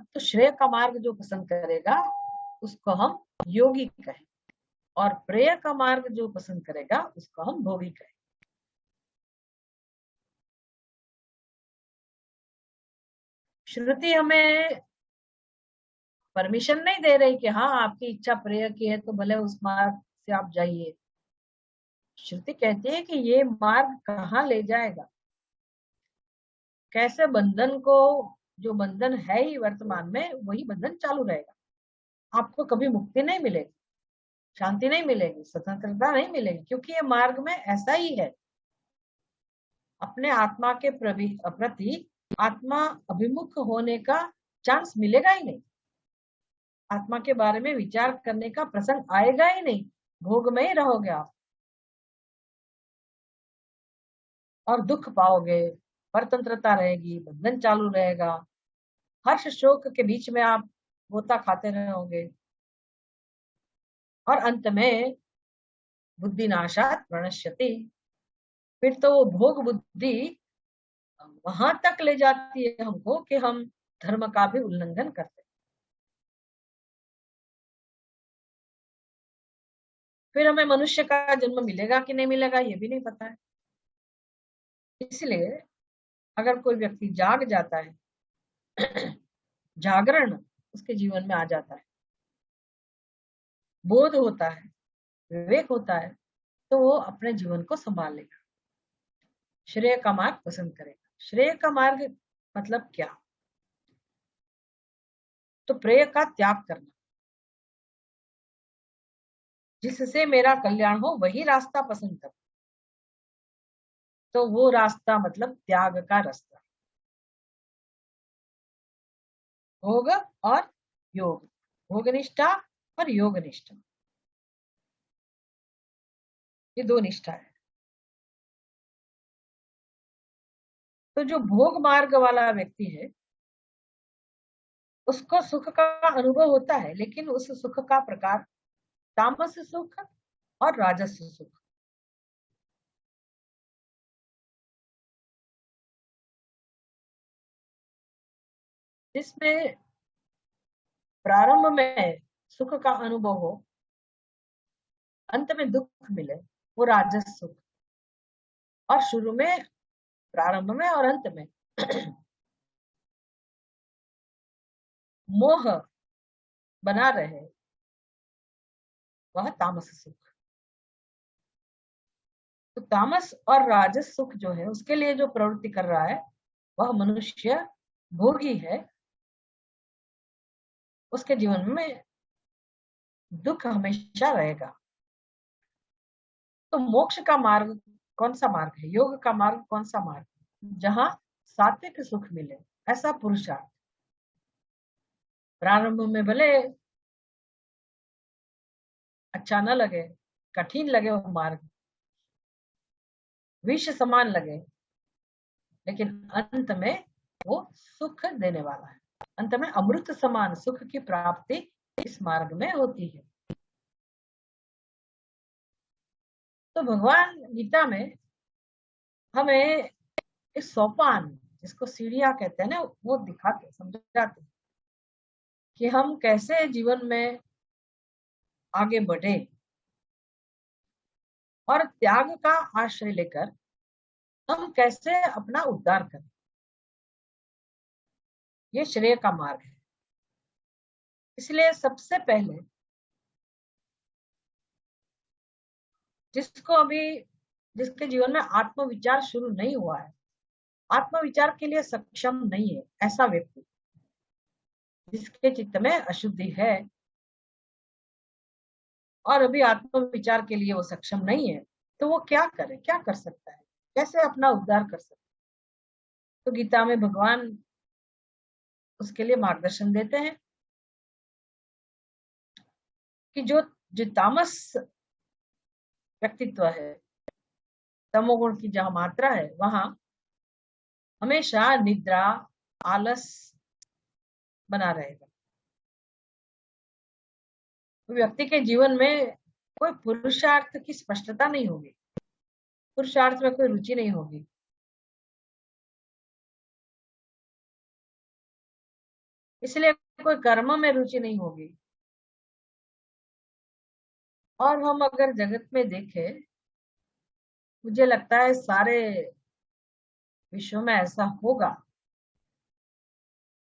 S2: तो श्रेय का मार्ग जो पसंद करेगा उसको हम योगी कहें, और प्रेय का मार्ग जो पसंद करेगा उसको हम भोगी कहें। श्रुति हमें परमिशन नहीं दे रही कि हाँ आपकी इच्छा प्रेय की है तो भले उस मार्ग से आप जाइए। श्रुति कहती है कि ये मार्ग कहाँ ले जाएगा, कैसे बंधन को, जो बंधन है ही वर्तमान में वही बंधन चालू रहेगा, आपको कभी मुक्ति नहीं मिलेगी, शांति नहीं मिलेगी, स्वतंत्रता नहीं मिलेगी, क्योंकि ये मार्ग में ऐसा ही है। अपने आत्मा के प्रति आत्मा अभिमुख होने का चांस मिलेगा ही नहीं। आत्मा के बारे में विचार करने का प्रसंग आएगा ही नहीं, भोग में ही रहोगे आप और दुख पाओगे, परतंत्रता रहेगी, बंधन चालू रहेगा, हर्ष शोक के बीच में आप गोता खाते रहोगे और अंत में बुद्धि नाशात प्रणश्यति, फिर तो वो भोग बुद्धि वहां तक ले जाती है हमको कि हम धर्म का भी उल्लंघन करते हैं। फिर हमें मनुष्य का जन्म मिलेगा कि नहीं मिलेगा ये भी नहीं पता है। इसलिए अगर कोई व्यक्ति जाग जाता है, जागरण उसके जीवन में आ जाता है, बोध होता है, विवेक होता है, तो वो अपने जीवन को संभालेगा, श्रेय का मार्ग पसंद करेगा। श्रेय का मार्ग मतलब क्या? तो प्रेय का त्याग करना, जिससे मेरा कल्याण हो वही रास्ता पसंद कर। तो वो रास्ता मतलब त्याग का रास्ता, भोग और योग, भोग निष्ठा और योग निष्ठा, ये दो निष्ठा है। तो जो भोग मार्ग वाला व्यक्ति है उसको सुख का अनुभव होता है, लेकिन उस सुख का प्रकार तामस सुख और राजस सुख। जिसमें प्रारंभ में सुख का अनुभव हो, अंत में दुख मिले, वो राजस सुख। और शुरू में, प्रारंभ में और अंत में मोह बना रहे, वह तामस सुख। तो तामस और राजस सुख जो है उसके लिए जो प्रवृत्ति कर रहा है वह मनुष्य भोगी है, उसके जीवन में दुख हमेशा रहेगा। तो मोक्ष का मार्ग कौन सा मार्ग है? योग का मार्ग कौन सा मार्ग है? जहां सात्विक सुख मिले, ऐसा पुरुषार्थ। प्रारंभ में भले अच्छा न लगे, कठिन लगे वो मार्ग, विष समान लगे, लेकिन अंत में वो सुख देने वाला है। अंत में अमृत समान सुख की प्राप्ति इस मार्ग में होती है। तो भगवान गीता में हमें इस सोपान, जिसको सीढ़ियां कहते हैं ना, वो दिखाते, समझाते कि हम कैसे जीवन में आगे बढ़े और त्याग का आश्रय लेकर हम कैसे अपना उद्धार करें। ये श्रेय का मार्ग है। इसलिए सबसे पहले जिसके जीवन में आत्मविचार शुरू नहीं हुआ है, आत्मविचार के लिए सक्षम नहीं है, ऐसा व्यक्ति जिसके चित्त में अशुद्धि है और अभी आत्मविचार के लिए वो सक्षम नहीं है, तो वो क्या करे, क्या कर सकता है, कैसे अपना उद्धार कर सकता है? तो गीता में भगवान उसके लिए मार्गदर्शन देते हैं कि जो तामस व्यक्तित्व है, तमोगुण की जहां मात्रा है, वहां हमेशा निद्रा, आलस बना रहेगा। तो व्यक्ति के जीवन में कोई पुरुषार्थ की स्पष्टता नहीं होगी, पुरुषार्थ में कोई रुचि नहीं होगी। इसलिए कोई कर्म में रुचि नहीं होगी। और हम अगर जगत में देखें, मुझे लगता है सारे विश्व में ऐसा होगा,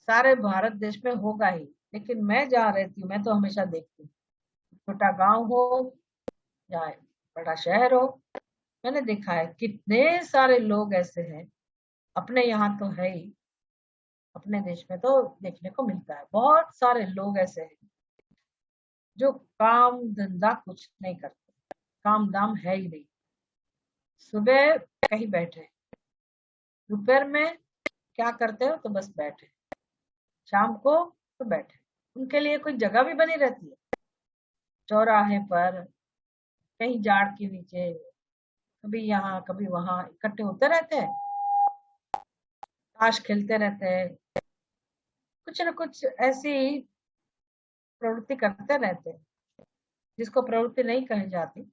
S2: सारे भारत देश में होगा ही। लेकिन मैं जहाँ रहती हूँ, मैं तो हमेशा देखती हूँ, छोटा गांव हो या बड़ा शहर हो, मैंने देखा है कितने सारे लोग ऐसे हैं, अपने यहाँ तो है ही, अपने देश में तो देखने को मिलता है, बहुत सारे लोग ऐसे हैं जो काम धंधा कुछ नहीं करते, काम दाम है ही नहीं। सुबह कहीं बैठे, दोपहर में क्या करते हो? तो बस बैठे, शाम को तो बैठे। उनके लिए कोई जगह भी बनी रहती है, चौराहे पर, कहीं झाड़ के नीचे, कभी यहाँ कभी वहां इकट्ठे होते रहते हैं, ताश खेलते रहते हैं, कुछ न कुछ ऐसी प्रवृत्ति करते रहते हैं जिसको प्रवृत्ति नहीं कही जाती।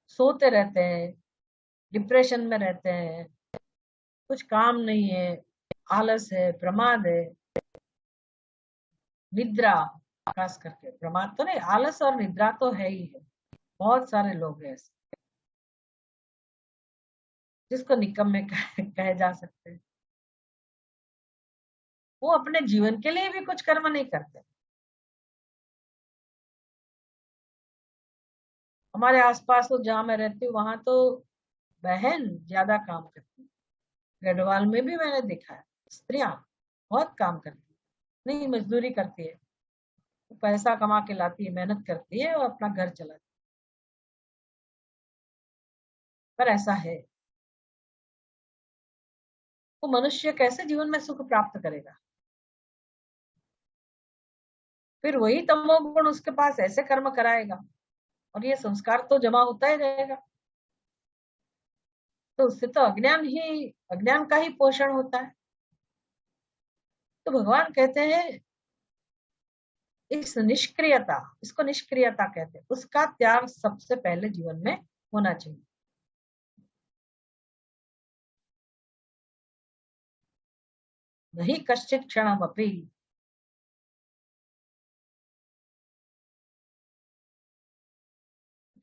S2: सोते रहते हैं, डिप्रेशन में रहते हैं, कुछ काम नहीं है, आलस है, प्रमाद है, निद्रा, खास करके प्रमाद तो नहीं, आलस और निद्रा तो है ही है। बहुत सारे लोग हैं ऐसे जिसको निकम्मे कहे जा सकते हैं। वो अपने जीवन के लिए भी कुछ कर्म नहीं करते। हमारे आसपास तो जहाँ मैं रहती हूँ वहां तो बहन ज्यादा काम करती है। गढ़वाल में भी मैंने देखा है, स्त्रियां बहुत काम करती है, नहीं मजदूरी करती है, पैसा कमा के लाती है, मेहनत करती है और अपना घर चलाती है। पर ऐसा है, तो मनुष्य कैसे जीवन में सुख प्राप्त करेगा? फिर वही तमोगुण उसके पास ऐसे कर्म कराएगा और ये संस्कार तो जमा होता ही रहेगा। तो उससे तो अज्ञान का ही पोषण होता है। तो भगवान कहते हैं इस निष्क्रियता, इसको निष्क्रियता कहते हैं, उसका त्याग सबसे पहले जीवन में होना चाहिए। नहीं कश्चित क्षणम अपि,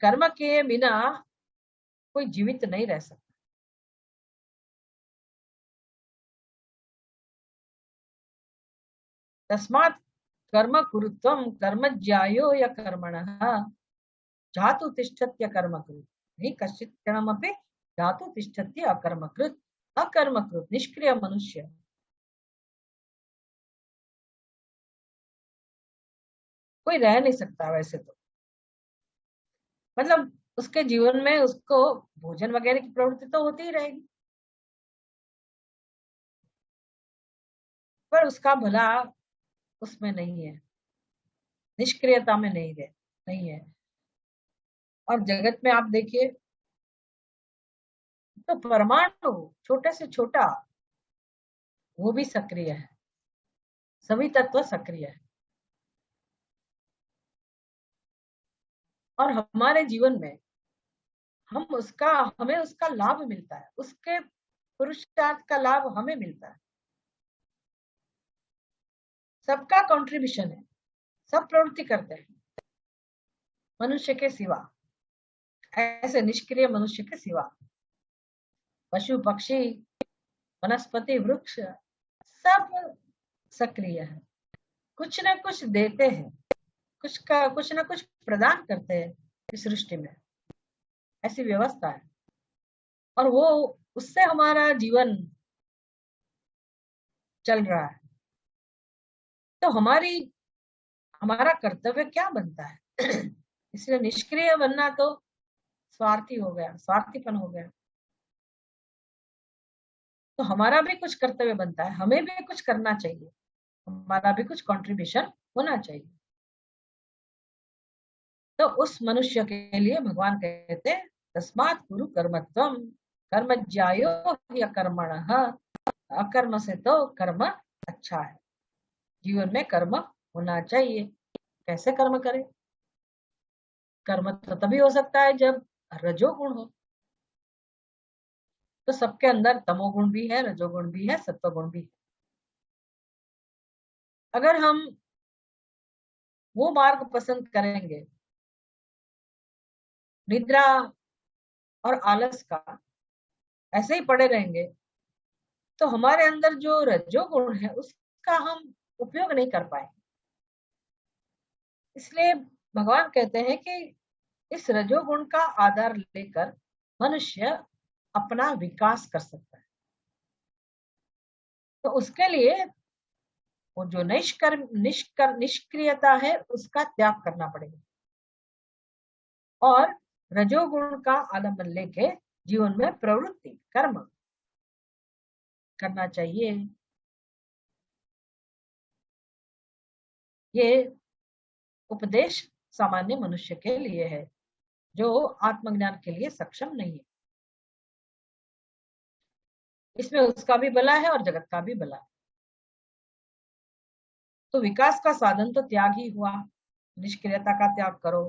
S2: कर्म के बिना कोई जीवित नहीं रह सकता। तस्मात् कर्म कुरुत्वम कर्म ज्यायो या कर्मणः जातु तिष्ठत्य कर्म कृत, नहीं कश्चित क्षणमपि जातु तिष्ठत्य अकर्मकृत। अकर्मकृत निष्क्रिय मनुष्य कोई रह नहीं सकता वैसे तो। मतलब उसके जीवन में उसको भोजन वगैरह की प्रवृत्ति तो होती ही रहेगी, पर उसका भला उसमें नहीं है, निष्क्रियता में नहीं है। और जगत में आप देखिए तो परमाणु छोटे से छोटा वो भी सक्रिय है, सभी तत्व सक्रिय है। और हमारे जीवन में हमें उसका लाभ मिलता है, उसके पुरुषार्थ का लाभ हमें मिलता है। सबका कंट्रीब्यूशन है, सब प्रवृत्ति करते हैं मनुष्य के सिवा, ऐसे निष्क्रिय मनुष्य के सिवा। पशु पक्षी वनस्पति वृक्ष सब सक्रिय है, कुछ ना कुछ देते हैं, कुछ ना कुछ प्रदान करते हैं इस सृष्टि में, ऐसी व्यवस्था है। और वो उससे हमारा जीवन चल रहा है। तो हमारा कर्तव्य क्या बनता है? इसलिए निष्क्रिय बनना तो स्वार्थी हो गया, स्वार्थीपन हो गया। तो हमारा भी कुछ कर्तव्य बनता है, हमें भी कुछ करना चाहिए, हमारा भी कुछ कंट्रीब्यूशन होना चाहिए। तो उस मनुष्य के लिए भगवान कहते हैं तस्मात् कुरु कर्मत्वम कर्म ज्यायो या कर्मणः, अकर्म से तो कर्म अच्छा है। जीवन में कर्म होना चाहिए। कैसे कर्म करें? कर्म तो तभी हो सकता है जब रजोगुण हो। तो सबके अंदर तमोगुण भी है, रजोगुण भी है, सत्वगुण भी है। अगर हम वो मार्ग पसंद करेंगे निद्रा और आलस का, ऐसे ही पड़े रहेंगे, तो हमारे अंदर जो रजोगुण है उसका हम उपयोग नहीं कर पाएंगे। इसलिए भगवान कहते हैं कि इस रजोगुण का आधार लेकर मनुष्य अपना विकास कर सकता है। तो उसके लिए वो जो निष्क्रियता है उसका त्याग करना पड़ेगा और रजोगुण का आलम्बन लेके जीवन में प्रवृत्ति कर्म करना चाहिए। ये उपदेश सामान्य मनुष्य के लिए है जो आत्मज्ञान के लिए सक्षम नहीं है। इसमें उसका भी भला है और जगत का भी भला है। तो विकास का साधन तो त्याग ही हुआ, निष्क्रियता का त्याग करो।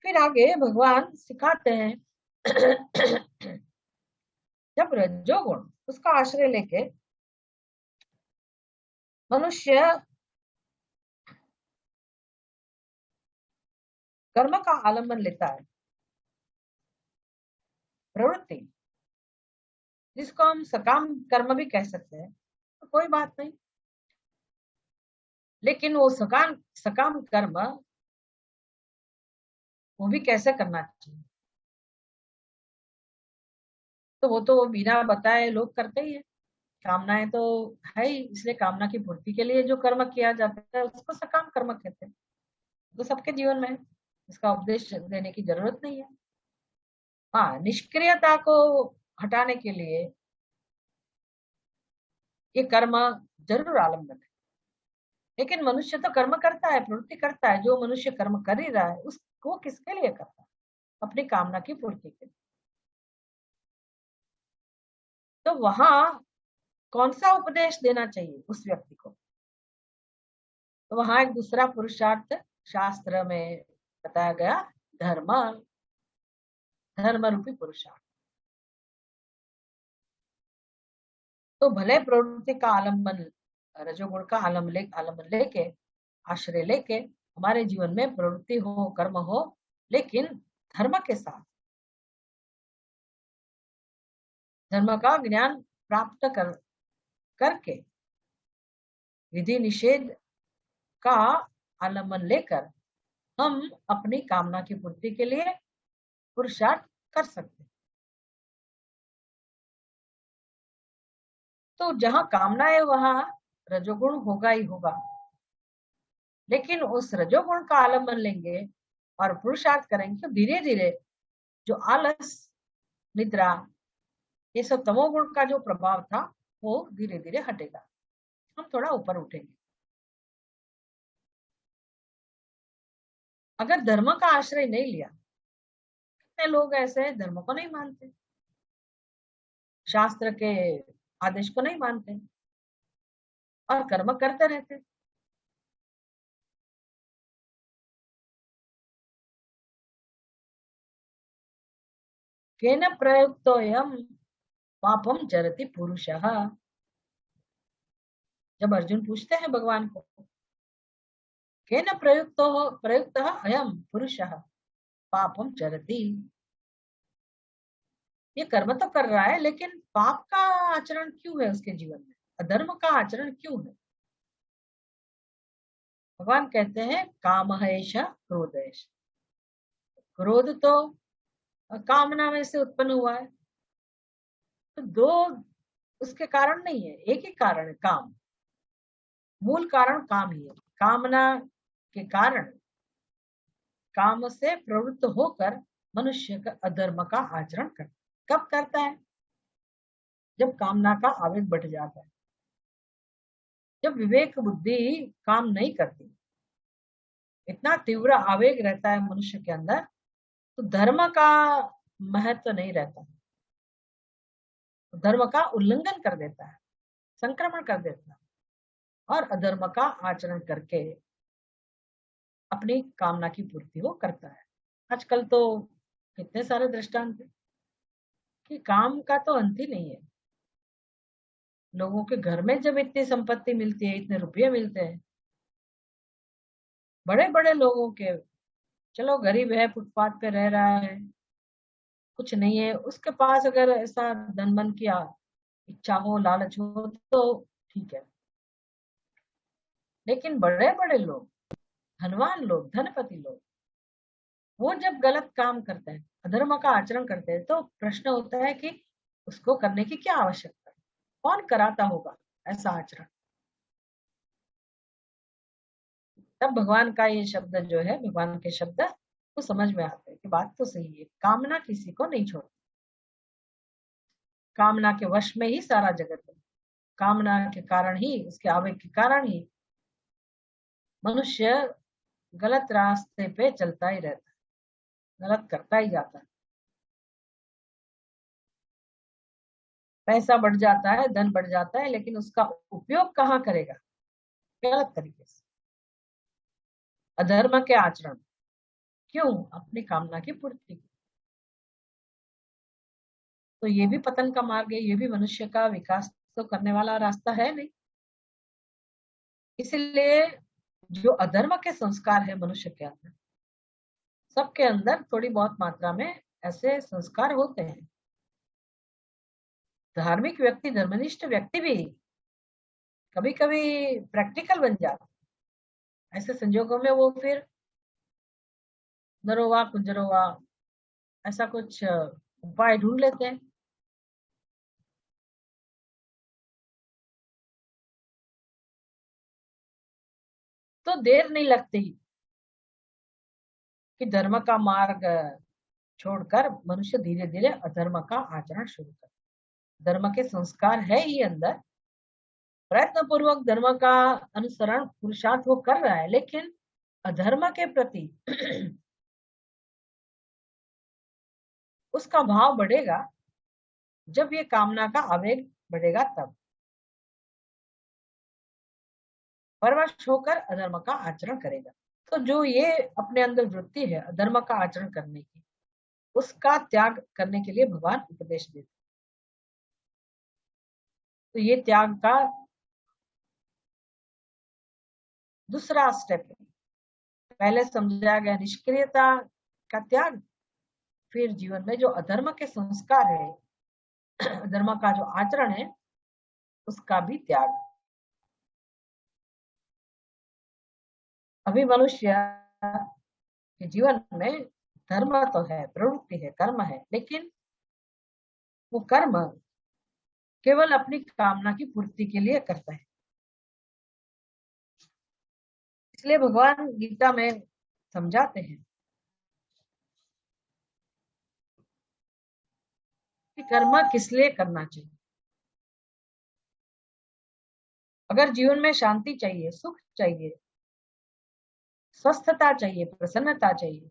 S2: फिर आगे भगवान सिखाते हैं जब रजोगुण उसका आश्रय लेके मनुष्य कर्म का आलम्बन लेता है, प्रवृत्ति जिसको हम सकाम कर्म भी कह सकते हैं, तो कोई बात नहीं, लेकिन वो सकाम सकाम कर्म वो भी कैसे करना चाहिए, तो वो तो बिना बताए लोग करते ही है। कामनाएं तो है ही, इसलिए कामना की पूर्ति के लिए जो कर्म किया जाता है उसको सकाम कर्म कहते हैं। तो सबके जीवन में है, इसका उपदेश देने की जरूरत नहीं है। हाँ, निष्क्रियता को हटाने के लिए ये कर्म जरूर आलम्बन है, लेकिन मनुष्य तो कर्म करता है, प्रवृत्ति करता है। जो मनुष्य कर्म कर ही रहा है उसको किसके लिए करता है? अपनी कामना की पूर्ति के लिए। तो वहां कौन सा उपदेश देना चाहिए उस व्यक्ति को? तो वहां एक दूसरा पुरुषार्थ शास्त्र में बताया गया, धर्म, धर्म रूपी पुरुषार्थ। तो भले प्रवृत्ति का आलम्बन, रजोगुण का आलम्बन लेके, आश्रय लेके हमारे जीवन में प्रवृत्ति हो, कर्म हो, लेकिन धर्म के साथ, धर्म का ज्ञान प्राप्त करके विधि निषेध का आलम्बन लेकर हम अपनी कामना की पूर्ति के लिए पुरुषार्थ कर सकते हैं। तो जहां कामना है वहां रजोगुण होगा ही होगा, लेकिन उस रजोगुण का आलम्बन लेंगे और पुरुषार्थ करेंगे तो धीरे धीरे जो आलस, निद्रा, ये सब तमोगुण का जो प्रभाव था वो धीरे धीरे हटेगा, हम थोड़ा ऊपर उठेंगे। अगर धर्म का आश्रय नहीं लिया, कितने लोग ऐसे हैं धर्म को नहीं मानते, शास्त्र के आदेश को नहीं मानते और कर्म करते रहते। केन प्रयुक्तोऽयं पापम चरति पुरुषः। जब अर्जुन पूछते हैं भगवान को, केन प्रयुक्तः अयं पुरुषः पापम चरति, ये कर्म तो कर रहा है लेकिन पाप का आचरण क्यों है उसके जीवन में, अधर्म का आचरण क्यों है? भगवान कहते हैं काम एष क्रोध एष। क्रोध तो कामना में से उत्पन्न हुआ है, तो दो उसके कारण नहीं है, एक ही कारण है, काम। मूल कारण काम ही है। कामना के कारण, काम से प्रवृत्त होकर मनुष्य का अधर्म का आचरण करता है। कब करता है? जब कामना का आवेग बढ़ जाता है, जब विवेक बुद्धि काम नहीं करती, इतना तीव्र आवेग रहता है मनुष्य के अंदर, तो धर्म का महत्व नहीं रहता, धर्म का उल्लंघन कर देता है, संक्रमण कर देता है और अधर्म का आचरण करके अपनी कामना की पूर्ति वो करता है। आजकल तो कितने सारे दृष्टांत हैं कि काम का तो अंत ही नहीं है। लोगों के घर में जब इतनी संपत्ति मिलती है, इतने रुपये मिलते हैं, बड़े बड़े लोगों के, चलो गरीब है, फुटपाथ पे रह रहा है, कुछ नहीं है उसके पास, अगर ऐसा धन मन की इच्छा हो, लालच हो तो ठीक है, लेकिन बड़े बड़े लोग, धनवान लोग, धनपति लोग, वो जब गलत काम करते हैं, अधर्म का आचरण करते हैं, तो प्रश्न होता है कि उसको करने की क्या आवश्यकता है, कौन कराता होगा ऐसा आचरण? तब भगवान का ये शब्द जो है, भगवान के शब्द तो समझ में आते हैं कि बात तो सही है, कामना किसी को नहीं छोड़ती। कामना के वश में ही सारा जगत है। कामना के कारण ही, उसके आवेग के कारण ही मनुष्य गलत रास्ते पे चलता ही रहता है, गलत करता ही जाता है। पैसा बढ़ जाता है, धन बढ़ जाता है, लेकिन उसका उपयोग कहाँ करेगा? गलत तरीके से, अधर्म के आचरण। क्यों? अपनी कामना की पूर्ति। तो ये भी पतन का मार्ग है, ये भी मनुष्य का विकास तो करने वाला रास्ता है नहीं। इसलिए जो अधर्म के संस्कार है मनुष्य के अंदर, सबके अंदर थोड़ी बहुत मात्रा में ऐसे संस्कार होते हैं। धार्मिक व्यक्ति, धर्मनिष्ठ व्यक्ति भी कभी कभी प्रैक्टिकल बन जाता है। ऐसे संजोगों में वो फिर नरोवा कुंजरोवा ऐसा कुछ उपाय ढूंढ लेते हैं। तो देर नहीं लगती कि धर्म का मार्ग छोड़कर मनुष्य धीरे धीरे अधर्म का आचरण शुरू कर। धर्म के संस्कार है ही अंदर, प्रयत्न पूर्वक धर्म का अनुसरण पुरुषार्थ वो कर रहा है, लेकिन अधर्म के प्रति उसका भाव बढ़ेगा जब ये कामना का आवेग बढ़ेगा, तब परवश होकर अधर्म का आचरण करेगा। तो जो ये अपने अंदर वृत्ति है अधर्म का आचरण करने की, उसका त्याग करने के लिए भगवान उपदेश देते। तो ये त्याग का दूसरा स्टेप है। पहले समझा गया निष्क्रियता का त्याग, फिर जीवन में जो अधर्म के संस्कार है, अधर्म का जो आचरण है, उसका भी त्याग। अभी मनुष्य के जीवन में धर्म तो है, प्रवृत्ति है, कर्म है, लेकिन वो कर्म केवल अपनी कामना की पूर्ति के लिए करता है। इसलिए भगवान गीता में समझाते हैं कि कर्म किस लिए करना चाहिए। अगर जीवन में शांति चाहिए, सुख चाहिए, स्वस्थता चाहिए, प्रसन्नता चाहिए,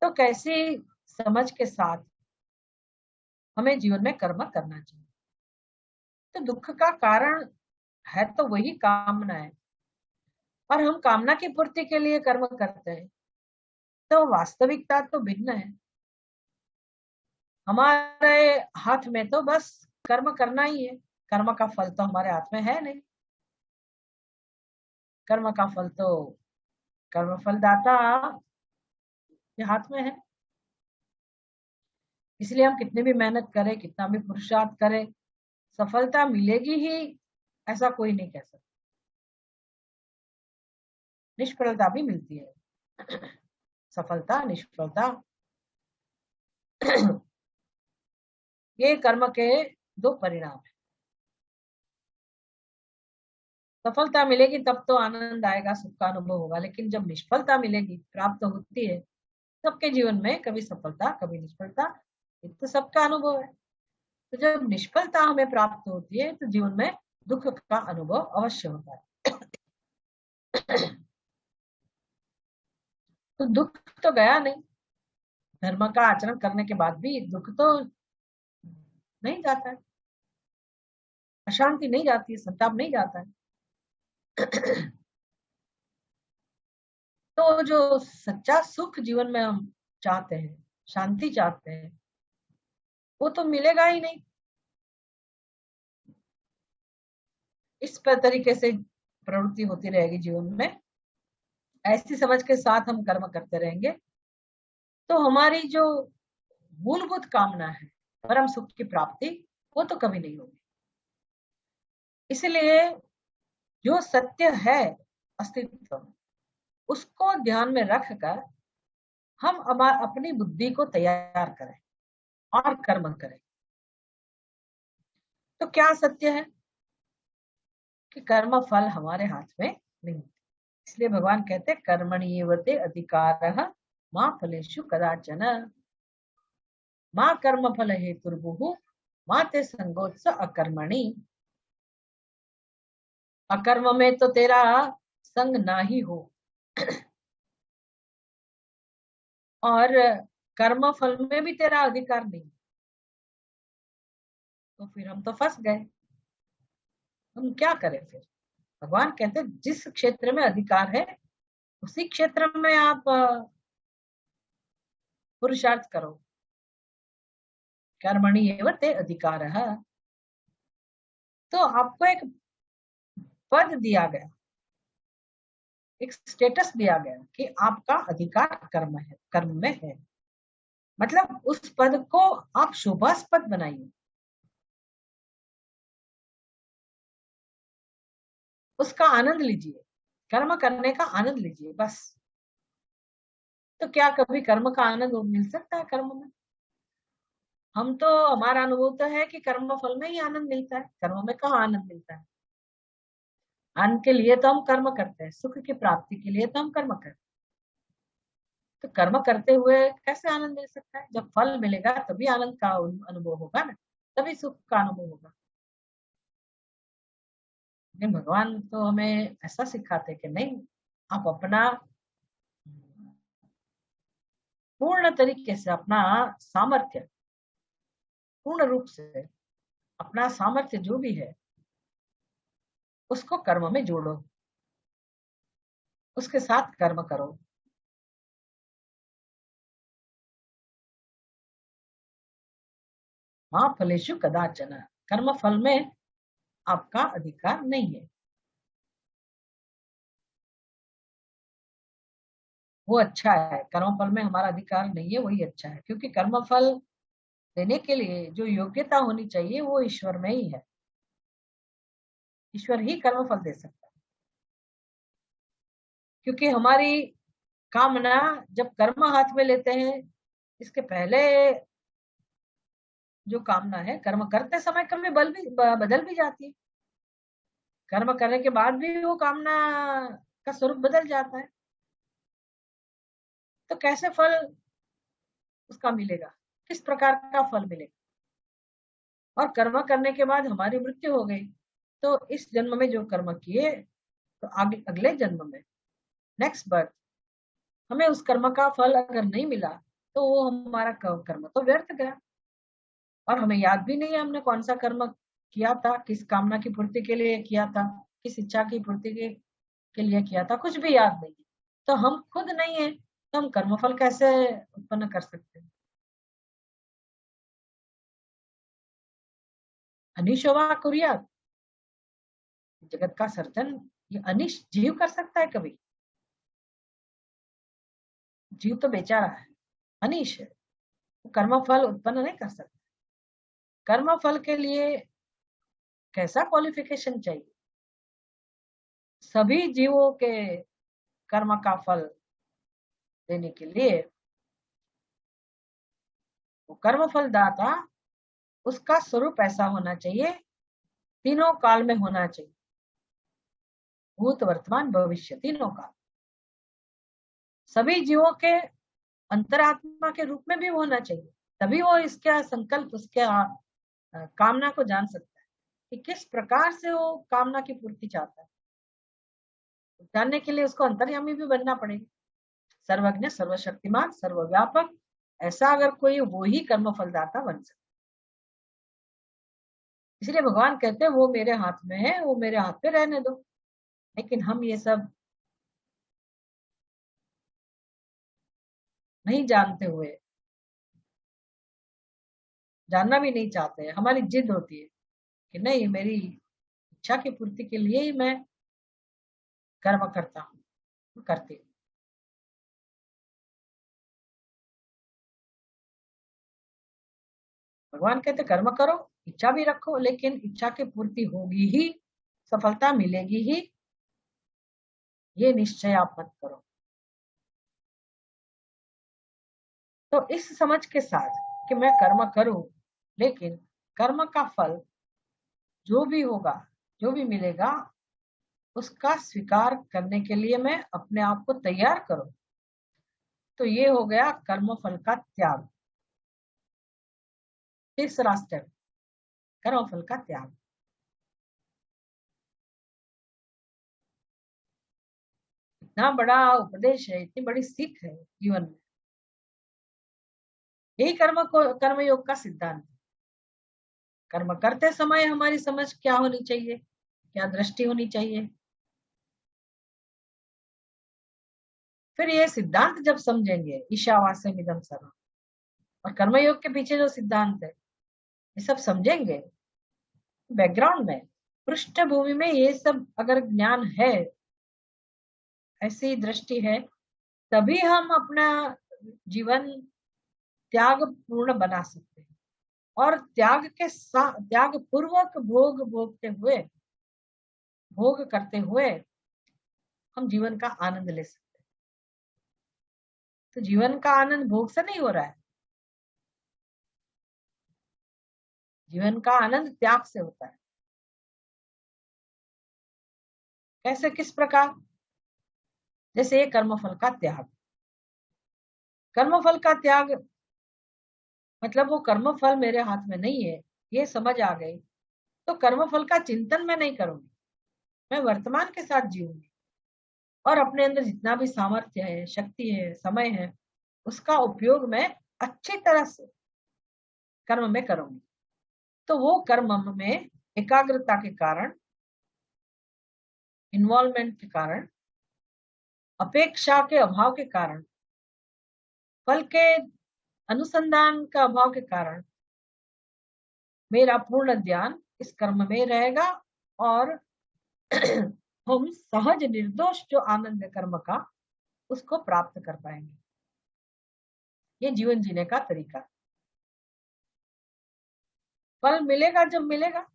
S2: तो कैसी समझ के साथ हमें जीवन में कर्म करना चाहिए। तो दुख का कारण है तो वही कामना है, और हम कामना की पूर्ति के लिए कर्म करते हैं, तो वास्तविकता तो भिन्न है। हमारे हाथ में तो बस कर्म करना ही है, कर्म का फल तो हमारे हाथ में है नहीं। कर्म का फल तो कर्म फलदाता के हाथ में है। इसलिए हम कितनी भी मेहनत करें, कितना भी पुरुषार्थ करें, सफलता मिलेगी ही ऐसा कोई नहीं कह सकता। निष्फलता भी मिलती है। सफलता, निष्फलता ये कर्म के दो परिणाम है। सफलता मिलेगी तब तो आनंद आएगा, सुख का अनुभव होगा, लेकिन जब निष्फलता मिलेगी, प्राप्त होती है, सबके जीवन में कभी सफलता कभी निष्फलता, ये तो सबका अनुभव है। तो जब निष्फलता हमें प्राप्त होती है तो जीवन में दुख का अनुभव अवश्य होता है। तो दुख तो गया नहीं, धर्म का आचरण करने के बाद भी दुख तो नहीं जाता है, अशांति नहीं जाती है, संताप नहीं जाता है। तो जो सच्चा सुख जीवन में हम चाहते हैं, शांति चाहते हैं, वो तो मिलेगा ही नहीं। इस तरीके से प्रवृत्ति होती रहेगी जीवन में, ऐसी समझ के साथ हम कर्म करते रहेंगे, तो हमारी जो मूलभूत कामना है परम सुख की प्राप्ति, वो तो कभी नहीं होगी। इसलिए जो सत्य है अस्तित्व, उसको ध्यान में रखकर हम अपनी बुद्धि को तैयार करें और कर्म करें। तो क्या सत्य है कि कर्म फल हमारे हाथ में नहीं। इसलिए भगवान कहते हैं कर्मण्येवते अधिकारः मा फलेषु कदाचन मा कर्म फल हेतुर्भुः माते संगोत्स अकर्मणि, अकर्म में तो तेरा संग ना ही हो और कर्म फल में भी तेरा अधिकार नहीं, तो फिर हम तो फंस गए, हम क्या करें फिर। भगवान कहते जिस क्षेत्र में अधिकार है उसी क्षेत्र में आप पुरुषार्थ करो, कर्मणि एव ते अधिकारः। तो आपको एक पद दिया गया, एक स्टेटस दिया गया कि आपका अधिकार कर्म है, कर्म में है, मतलब उस पद को आप शोभास्पद बनाइए, उसका आनंद लीजिए, कर्म करने का आनंद लीजिए बस। तो क्या कभी कर्म का आनंद मिल सकता है कर्म में? हम तो, हमारा अनुभव तो है कि कर्म फल में ही आनंद मिलता है, कर्म में कहाँ आनंद मिलता है। आनंद के लिए तो हम कर्म करते हैं, सुख की प्राप्ति के लिए तो हम कर्म करते हैं। तो कर्म करते हुए कैसे आनंद मिल सकता है? जब फल मिलेगा तभी आनंद का अनुभव होगा ना, तभी सुख का अनुभव होगा। लेकिन भगवान तो हमें ऐसा सिखाते कि नहीं, आप अपना पूर्ण तरीके से, अपना सामर्थ्य, पूर्ण रूप से अपना सामर्थ्य जो भी है उसको कर्म में जोड़ो, उसके साथ कर्म करो। मां फलेषु कदाचन, कर्म फल में आपका अधिकार नहीं है। वो अच्छा है, कर्म फल में हमारा अधिकार नहीं है, वही अच्छा है, क्योंकि कर्म फल देने के लिए जो योग्यता होनी चाहिए वो ईश्वर में ही है। ईश्वर ही कर्म फल दे सकता है, क्योंकि हमारी कामना जब कर्म हाथ में लेते हैं, इसके पहले जो कामना है कर्म करते समय कभी बदल भी जाती है, कर्म करने के बाद भी वो कामना का स्वरूप बदल जाता है। तो कैसे फल उसका मिलेगा, किस प्रकार का फल मिलेगा? और कर्म करने के बाद हमारी मृत्यु हो गई, तो इस जन्म में जो कर्म किए, तो आगे अगले जन्म में, नेक्स्ट बर्थ, हमें उस कर्म का फल अगर नहीं मिला तो वो हमारा कर्म तो व्यर्थ गया, और हमें याद भी नहीं है हमने कौन सा कर्म किया था, किस कामना की पूर्ति के लिए किया था, किस इच्छा की पूर्ति के लिए किया था, कुछ भी याद नहीं। तो हम खुद नहीं है तो हम कर्मफल कैसे उत्पन्न कर सकते हैं? अनिशोभा कुर्यात, जगत का सर्जन ये अनिश जीव कर सकता है कभी? जीव तो बेचारा है, अनिश है, वो कर्म फल उत्पन्न नहीं कर सकता। कर्म फल के लिए कैसा क्वालिफिकेशन चाहिए? सभी जीवों के कर्म का फल देने के लिए वो कर्म फल दाता, उसका स्वरूप ऐसा होना चाहिए, तीनों काल में होना चाहिए, भूत वर्तमान भविष्य तीनों काल, सभी जीवों के अंतरात्मा के रूप में भी होना चाहिए, तभी वो इसका संकल्प, उसके कामना को जान सकता है कि किस प्रकार से वो कामना की पूर्ति चाहता है। जानने के लिए उसको अंतर्यामी भी बनना पड़ेगा, सर्वज्ञ सर्वशक्तिमान सर्वव्यापक, ऐसा अगर कोई, वो ही कर्म फलदाता बन सकता। इसलिए भगवान कहते हैं वो मेरे हाथ में है, वो मेरे हाथ पे रहने दो। लेकिन हम ये सब नहीं जानते हुए, जानना भी नहीं चाहते, हमारी जिद होती है कि नहीं, मेरी इच्छा की पूर्ति के लिए ही मैं कर्म करता हूँ, करती हूँ। भगवान कहते कर्म करो, इच्छा भी रखो, लेकिन इच्छा की पूर्ति होगी ही, सफलता मिलेगी ही, ये निश्चय आप मत करो। तो इस समझ के साथ कि मैं कर्म करूं, लेकिन कर्म का फल जो भी होगा, जो भी मिलेगा, उसका स्वीकार करने के लिए मैं अपने आप को तैयार करूं, तो ये हो गया कर्म फल का त्याग। तीसरा स्टेप, कर्मफल का त्याग। इतना बड़ा उपदेश है, इतनी बड़ी सीख है जीवन में। यही कर्मयोग का सिद्धांत है। कर्म करते समय हमारी समझ क्या होनी चाहिए, क्या दृष्टि होनी चाहिए। फिर ये सिद्धांत जब समझेंगे, ईशावास्यम इदं सर्वम, और कर्मयोग के पीछे जो सिद्धांत है ये सब समझेंगे, बैकग्राउंड में, पृष्ठभूमि में ये सब अगर ज्ञान है, ऐसी दृष्टि है, तभी हम अपना जीवन त्याग पूर्ण बना सकते हैं। और त्याग पूर्वक भोग करते हुए हम जीवन का आनंद ले सकते हैं। तो जीवन का आनंद भोग से नहीं हो रहा है, जीवन का आनंद त्याग से होता है। कैसे, किस प्रकार? जैसे ये कर्मफल का त्याग। कर्मफल का त्याग मतलब वो कर्मफल मेरे हाथ में नहीं है, ये समझ आ गई, तो कर्मफल का चिंतन मैं नहीं करूंगी, मैं वर्तमान के साथ जीऊंगी और अपने अंदर जितना भी सामर्थ्य है, शक्ति है, समय है, उसका उपयोग मैं अच्छी तरह से कर्म में करूंगी। तो वो कर्म में एकाग्रता के कारण, इन्वॉल्वमेंट के कारण, अपेक्षा के अभाव के कारण, फल के अनुसंधान का अभाव के कारण मेरा पूर्ण ध्यान इस कर्म में रहेगा और हम सहज निर्दोष जो आनंद है कर्म का, उसको प्राप्त कर पाएंगे। ये जीवन जीने का तरीका। फल मिलेगा जब मिलेगा,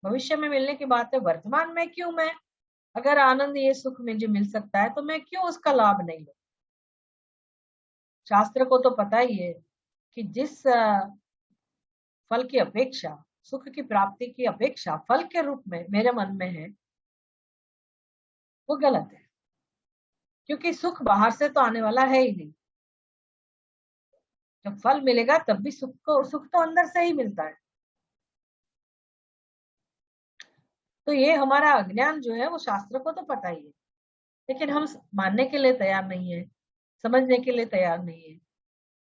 S2: भविष्य में मिलने की बात है। वर्तमान में क्यों मैं, अगर आनंद ये सुख मुझे मिल सकता है तो मैं क्यों उसका लाभ नहीं लूं? शास्त्र को तो पता ही है कि जिस फल की अपेक्षा, सुख की प्राप्ति की अपेक्षा फल के रूप में मेरे मन में है, वो गलत है। क्योंकि सुख बाहर से तो आने वाला है ही नहीं। जब फल मिलेगा तब भी सुख तो अंदर से ही मिलता है। तो ये हमारा अज्ञान जो है वो शास्त्र को तो पता ही है, लेकिन हम मानने के लिए तैयार नहीं है, समझने के लिए तैयार नहीं है।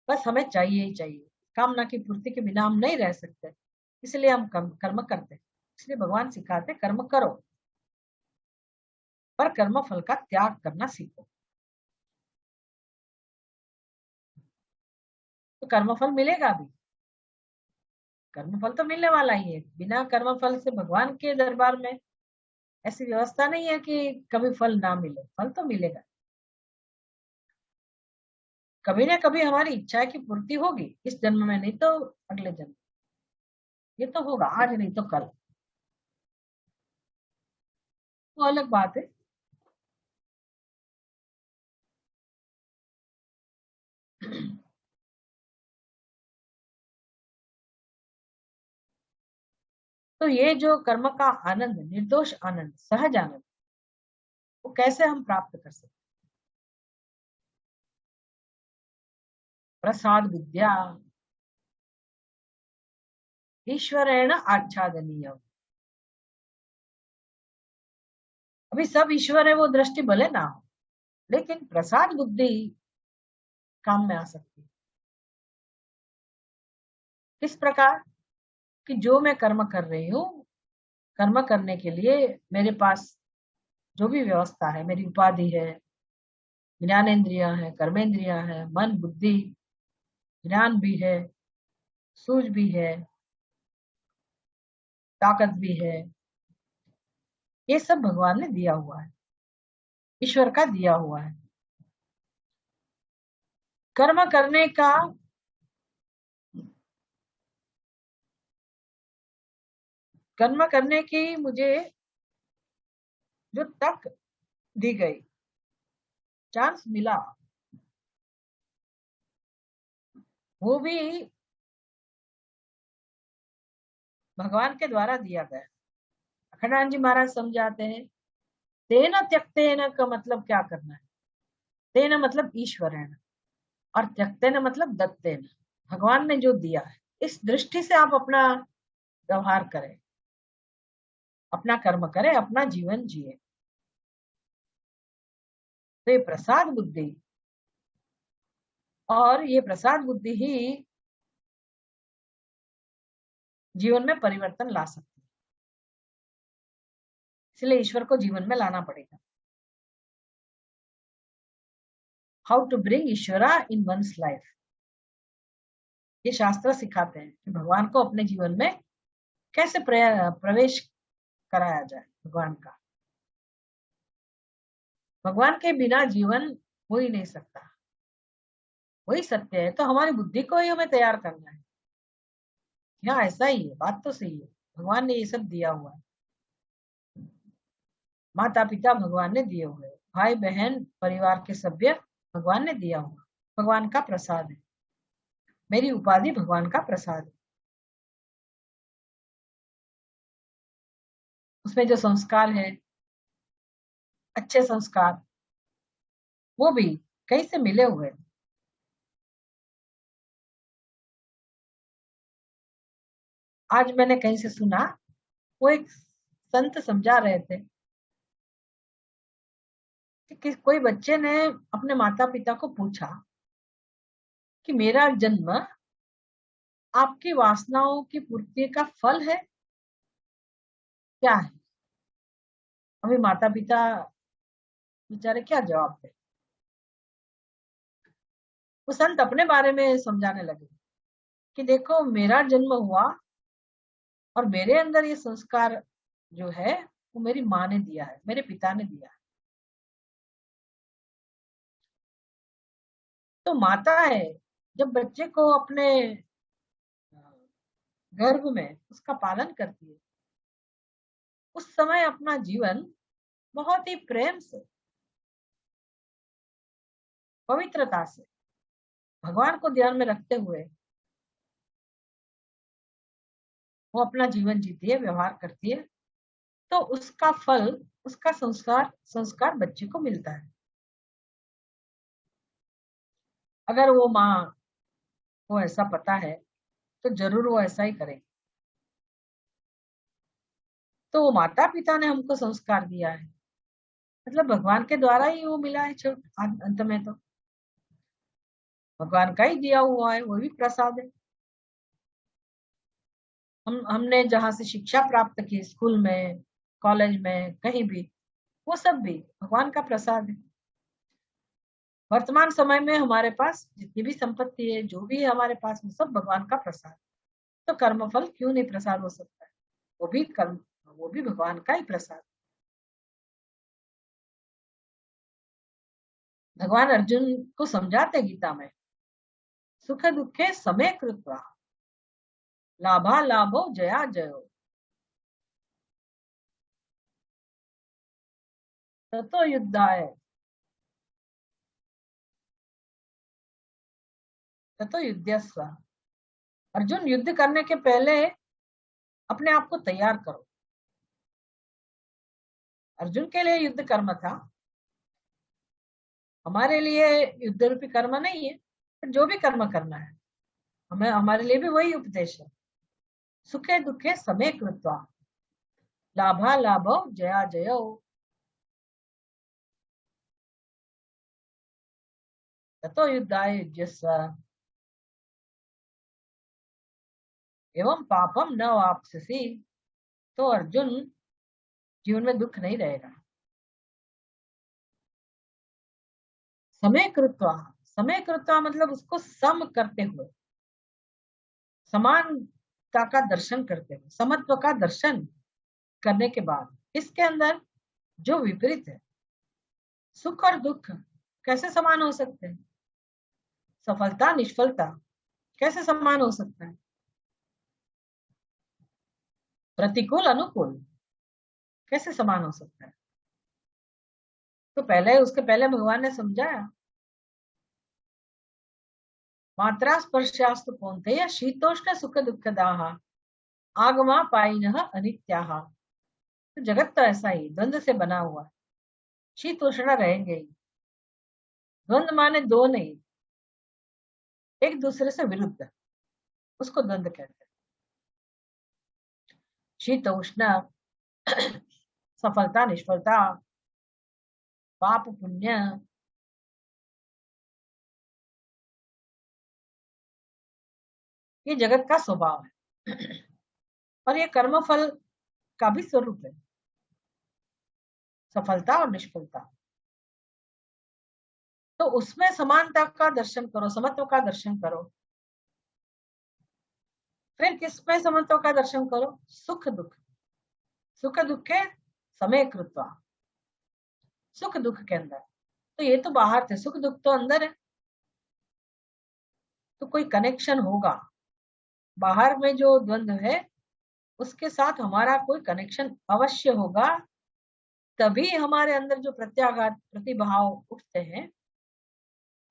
S2: बस हमें चाहिए ही चाहिए, कामना की पूर्ति के बिना हम नहीं रह सकते, इसलिए हम कर्म करते हैं। इसलिए भगवान सिखाते कर्म करो, पर कर्म फल का त्याग करना सीखो, तो कर्मफल मिलेगा भी। कर्मफल तो मिलने वाला ही है, बिना कर्मफल से भगवान के दरबार में ऐसी व्यवस्था नहीं है कि कभी फल ना मिले, फल तो मिलेगा। कभी ना कभी हमारी इच्छा की पूर्ति होगी, इस जन्म में नहीं तो अगले जन्म, ये तो होगा, आज नहीं तो कल, वो अलग बात है। तो ये जो कर्म का आनंद, निर्दोष आनंद, सहज आनंद, वो कैसे हम प्राप्त कर सकते? प्रसाद विद्या ईश्वरेण आच्छादनीय। अभी सब ईश्वर है वो दृष्टि भले ना हो, लेकिन प्रसाद बुद्धि काम में आ सकती है। किस प्रकार? कि जो मैं कर्म कर रही हूँ, कर्म करने के लिए मेरे पास जो भी व्यवस्था है, मेरी उपाधि है, ज्ञानेन्द्रिया है, कर्मेंद्रिया है, मन बुद्धि, ज्ञान भी है, सूझ भी है, ताकत भी है, ये सब भगवान ने दिया हुआ है, ईश्वर का दिया हुआ है। कर्म करने का कर्म करने की मुझे जो तक दी गई, चांस मिला, वो भी भगवान के द्वारा दिया गया। अखंडानंद जी महाराज समझाते हैं, तेन त्यक्तेन का मतलब क्या करना है? तेन मतलब ईश्वरेण, और त्यक्तेन मतलब दत्तेन, भगवान ने जो दिया है। इस दृष्टि से आप अपना व्यवहार करे, अपना कर्म करे, अपना जीवन जिए। तो ये प्रसाद बुद्धि, और ये प्रसाद बुद्धि ही जीवन में परिवर्तन ला सकती है। इसलिए ईश्वर को जीवन में लाना पड़ेगा। हाउ टू ब्रिंग ईश्वरा इन वंस लाइफ, ये शास्त्र सिखाते हैं कि भगवान को अपने जीवन में कैसे प्रवेश कराया जाए। भगवान का, भगवान के बिना जीवन हो ही नहीं सकता। वही सत्य है। तो हमारी बुद्धि को ही हमें तैयार करना है। हाँ, ऐसा ही है, बात तो सही है। भगवान ने ये सब दिया हुआ है। माता पिता भगवान ने दिए हुए, भाई बहन परिवार के सभ्य भगवान ने दिया हुआ, भगवान का प्रसाद है। मेरी उपाधि भगवान का प्रसाद है। उसमें जो संस्कार है, अच्छे संस्कार, वो भी कहीं से मिले हुए हैं। आज मैंने कहीं से सुना, वो एक संत समझा रहे थे कि कोई बच्चे ने अपने माता पिता को पूछा कि मेरा जन्म आपकी वासनाओं की पूर्ति का फल है, क्या है? अभी माता पिता बेचारे क्या जवाब दे। वो संत अपने बारे में समझाने लगे कि देखो, मेरा जन्म हुआ और मेरे अंदर ये संस्कार जो है वो मेरी माँ ने दिया है, मेरे पिता ने दिया है। तो माता है, जब बच्चे को अपने गर्भ में उसका पालन करती है, उस समय अपना जीवन बहुत ही प्रेम से, पवित्रता से, भगवान को ध्यान में रखते हुए वो अपना जीवन जीती है, व्यवहार करती है। तो उसका फल, उसका संस्कार संस्कार बच्चे को मिलता है। अगर वो माँ को ऐसा पता है तो जरूर वो ऐसा ही करेगी। तो वो माता पिता ने हमको संस्कार दिया है, मतलब भगवान के द्वारा ही वो मिला है। अंत में तो भगवान का ही दिया हुआ है, वो भी प्रसाद है। हमने जहाँ से शिक्षा प्राप्त की, स्कूल में, कॉलेज में, कहीं भी, वो सब भी भगवान का प्रसाद है। वर्तमान समय में हमारे पास जितनी भी संपत्ति है, जो भी है हमारे पास, वो सब भगवान का प्रसाद। तो कर्मफल क्यों नहीं प्रसाद हो सकता है? वो भी भगवान का ही प्रसाद। भगवान अर्जुन को समझाते गीता में, सुख दुखे समय कृत्वा लाभा लाभो जया जयो ततो युद्धाय ततो युद्धस्व। अर्जुन, युद्ध करने के पहले अपने आप को तैयार करो। अर्जुन के लिए युद्ध कर्म था, हमारे लिए युद्ध रूपी कर्म नहीं है। पर जो भी कर्म करना है, हमें, हमारे लिए भी वही उपदेश है। सुखे दुखे समय कृत्वा लाभा लाभो जया जयो ततो युद्धाय युज्यस्व एवं पापम न वापसी। तो अर्जुन, जीवन में दुख नहीं रहेगा। समय कृत्वा मतलब उसको सम करते हुए, समानता का दर्शन करते हुए, समत्व का दर्शन करने के बाद, इसके अंदर जो विपरीत है, सुख और दुख कैसे समान हो सकते हैं? सफलता निष्फलता कैसे समान हो सकता है? प्रतिकूल अनुकूल कैसे समान हो सकता है? तो उसके पहले भगवान ने समझाया, मात्रा स्पर्शास्तु कौन्तेय शीतोष्ण सुख दुःखदाः आगमा पायिनः अनित्याः। तो जगत तो ऐसा ही द्वंद्व से बना हुआ है, शीतोष्ण रहेंगे ही। द्वंद्व माने दो नहीं, एक दूसरे से विरुद्ध, उसको द्वंद्व कहते हैं। शीत उष्ण, सफलता निष्फलता, पाप पुण्य, ये जगत का स्वभाव है और ये कर्म फल का भी स्वरूप है, सफलता और निष्फलता। तो उसमें समानता का दर्शन करो, समत्व का दर्शन करो। फिर किसमें समत्व का दर्शन करो? सुख दुख, सुख दुख के समय कृत्वा, सुख दुख के अंदर। तो ये तो बाहर थे, सुख दुख तो अंदर है, तो कोई कनेक्शन होगा। बाहर में जो द्वंद्व है उसके साथ हमारा कोई कनेक्शन अवश्य होगा, तभी हमारे अंदर जो प्रत्याघात प्रतिभाव उठते हैं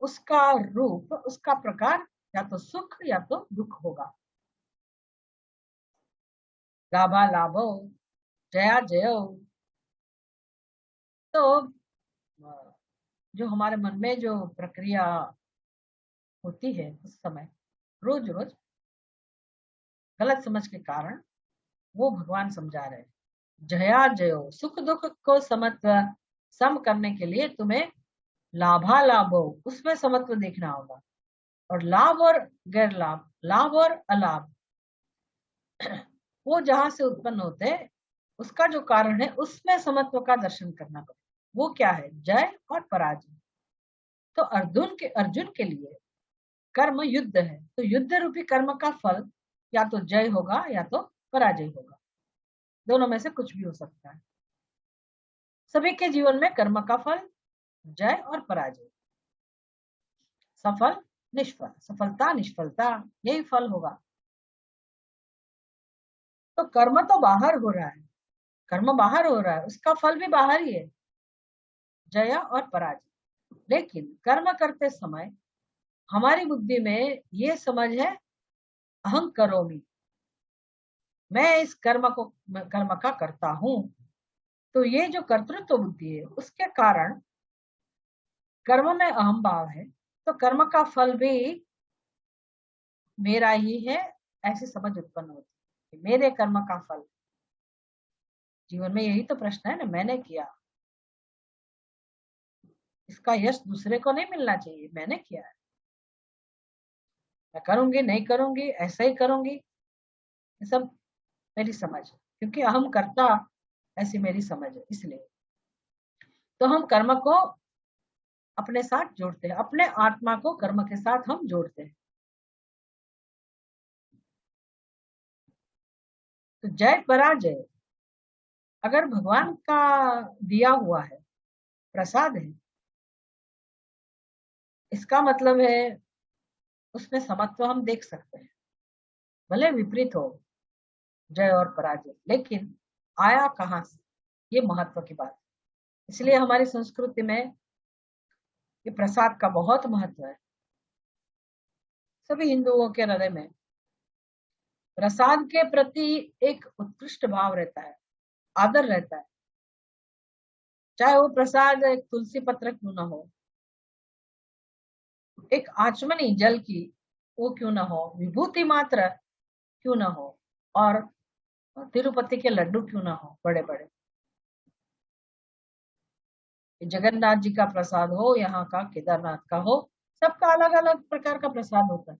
S2: उसका रूप, उसका प्रकार या तो सुख या तो दुख होगा। लाभा लाभो, जया जयो। तो जो हमारे मन में जो प्रक्रिया होती है उस समय रोज रोज गलत समझ के कारण, वो भगवान समझा रहे हैं। जया जयो, सुख दुख को समत्व सम करने के लिए तुम्हें लाभा लाभो, उसमें समत्व देखना होगा। और लाभ और गैर लाभ, लाभ और अलाभ, वो जहां से उत्पन्न होते हैं उसका जो कारण है उसमें समत्व का दर्शन करना पड़ेगा। वो क्या है? जय और पराजय। तो अर्जुन के लिए कर्म युद्ध है, तो युद्ध रूपी कर्म का फल या तो जय होगा या तो पराजय होगा, दोनों में से कुछ भी हो सकता है। सभी के जीवन में कर्म का फल जय और पराजय, सफल निष्फल, सफलता निष्फलता, यही फल होगा। तो कर्म तो बाहर हो रहा है, कर्म बाहर हो रहा है, उसका फल भी बाहर ही है, जय और पराजय। लेकिन कर्म करते समय हमारी बुद्धि में ये समझ है, अहं करोमि, मैं इस कर्म का करता हूं। तो ये जो कर्तृत्व बुद्धि है उसके कारण कर्म में अहम भाव है, तो कर्म का फल भी मेरा ही है, ऐसी समझ उत्पन्न होती है, मेरे कर्म का फल। जीवन में यही तो प्रश्न है ना, मैंने किया, इसका यश दूसरे को नहीं मिलना चाहिए, मैंने किया है, मैं करूंगी नहीं करूंगी ऐसा ही करूंगी, ये सब मेरी समझ है, क्योंकि अहम करता ऐसी मेरी समझ है। इसलिए तो हम कर्म को अपने साथ जोड़ते हैं, अपने आत्मा को कर्म के साथ हम जोड़ते हैं। तो जय पराजय अगर भगवान का दिया हुआ है, प्रसाद है, इसका मतलब है उसमें समत्व हम देख सकते हैं, भले विपरीत हो जय और पराजय, लेकिन आया कहां से, ये महत्व की बात है। इसलिए हमारी संस्कृति में ये प्रसाद का बहुत महत्व है। सभी हिंदुओं के हृदय में प्रसाद के प्रति एक उत्कृष्ट भाव रहता है, आदर रहता है, चाहे वो प्रसाद एक तुलसी पत्र क्यों ना हो, एक आचमनी जल की वो क्यों ना हो, विभूति मात्र क्यों ना हो, और तिरुपति के लड्डू क्यों ना हो बड़े बड़े, जगन्नाथ जी का प्रसाद हो, यहाँ का केदारनाथ का हो, सबका अलग अलग प्रकार का प्रसाद होता है।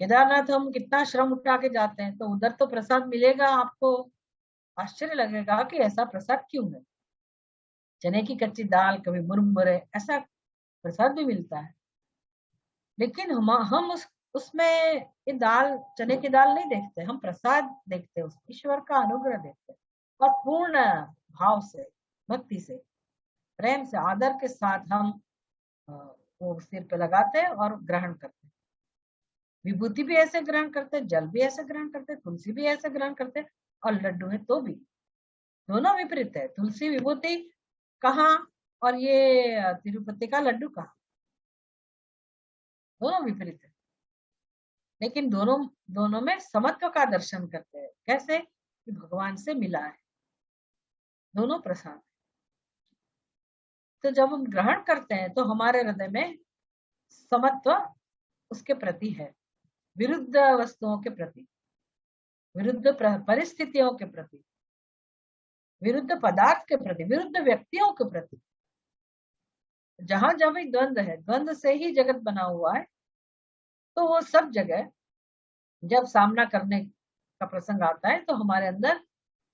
S2: केदारनाथ हम कितना श्रम उठा के जाते हैं, तो उधर तो प्रसाद मिलेगा, आपको आश्चर्य लगेगा कि ऐसा प्रसाद क्यों है। चने की कच्ची दाल, कभी मुरमुरे, ऐसा प्रसाद भी मिलता है। लेकिन हम उसमें ये दाल, चने की दाल नहीं देखते, हम प्रसाद देखते हैं, उस ईश्वर का अनुग्रह देखते हैं, और पूर्ण भाव से, भक्ति से, प्रेम से, आदर के साथ हम वो सिर पे लगाते हैं और ग्रहण करते हैं। विभूति भी ऐसे ग्रहण करते हैं, जल भी ऐसे ग्रहण करते हैं, तुलसी भी ऐसे ग्रहण करते हैं, और लड्डू है तो भी। दोनों विपरीत है, तुलसी विभूति कहाँ और ये तिरुपति का लड्डू कहाँ, दोनों विपरीत है। लेकिन दोनों में समत्व का दर्शन करते हैं, कैसे कि भगवान से मिला है, दोनों प्रसाद। तो जब हम ग्रहण करते हैं तो हमारे हृदय में समत्व उसके प्रति है, विरुद्ध वस्तुओं के प्रति। विरुद्ध परिस्थितियों के प्रति, विरुद्ध पदार्थ के प्रति, विरुद्ध व्यक्तियों के प्रति। जहां जहां भी द्वंद्व है, द्वंद्व से ही जगत बना हुआ है। तो वो सब जगह जब सामना करने का प्रसंग आता है तो हमारे अंदर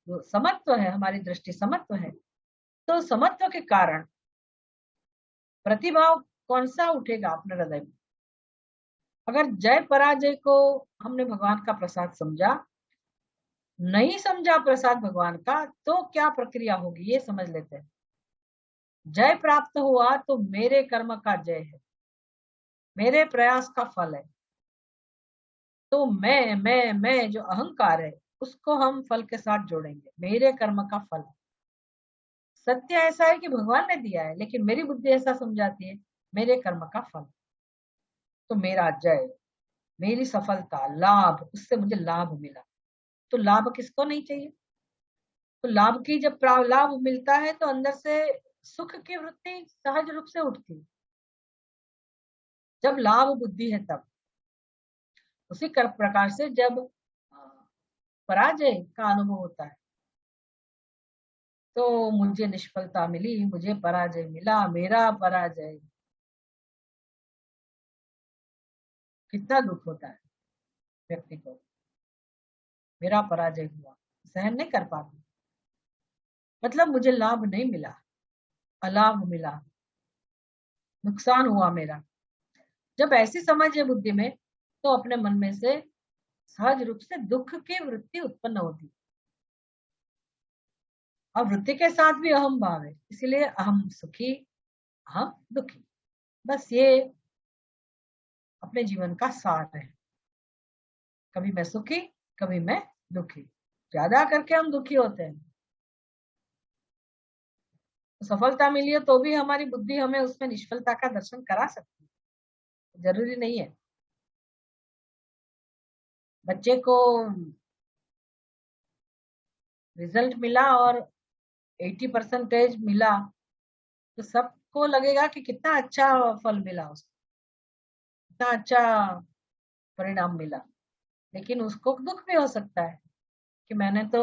S2: जो समत्व है, हमारी दृष्टि समत्व है, तो समत्व के कारण प्रतिभाव कौन सा उठेगा अपने हृदय में। अगर जय पराजय को हमने भगवान का प्रसाद समझा, नहीं समझा प्रसाद भगवान का, तो क्या प्रक्रिया होगी ये समझ लेते हैं। जय प्राप्त हुआ तो मेरे कर्म का जय है, मेरे प्रयास का फल है। तो मैं जो अहंकार है उसको हम फल के साथ जोड़ेंगे, मेरे कर्म का फल। सत्य ऐसा है कि भगवान ने दिया है, लेकिन मेरी बुद्धि ऐसा समझाती है मेरे कर्म का फल। तो मेरा जय, मेरी सफलता, लाभ, उससे मुझे लाभ मिला। तो लाभ किसको नहीं चाहिए। तो लाभ की जब लाभ मिलता है तो अंदर से सुख की वृत्ति सहज रूप से उठती है। जब लाभ बुद्धि है तब। उसी प्रकार से जब पराजय का अनुभव होता है तो मुझे निष्फलता मिली, मुझे पराजय मिला, मेरा पराजय, कितना दुख होता है व्यक्ति को। मेरा पराजय हुआ, सहन नहीं कर पाती, मतलब मुझे लाभ नहीं मिला, अलाभ मिला, नुकसान हुआ मेरा। जब ऐसी समझ है बुद्धि में तो अपने मन में से सहज रूप से दुख की वृत्ति उत्पन्न होती। और वृत्ति के साथ भी अहम भाव है, इसलिए अहम सुखी, अहम दुखी। बस ये अपने जीवन का सार है। कभी मैं सुखी, कभी मैं दुखी। ज्यादा करके हम दुखी होते हैं। तो सफलता मिली है तो भी हमारी बुद्धि हमें उसमें निष्फलता का दर्शन करा सकती है, जरूरी नहीं है। बच्चे को रिजल्ट मिला और 80% मिला तो सबको लगेगा कि कितना अच्छा फल मिला उसको, कितना अच्छा परिणाम मिला। लेकिन उसको दुख भी हो सकता है कि मैंने तो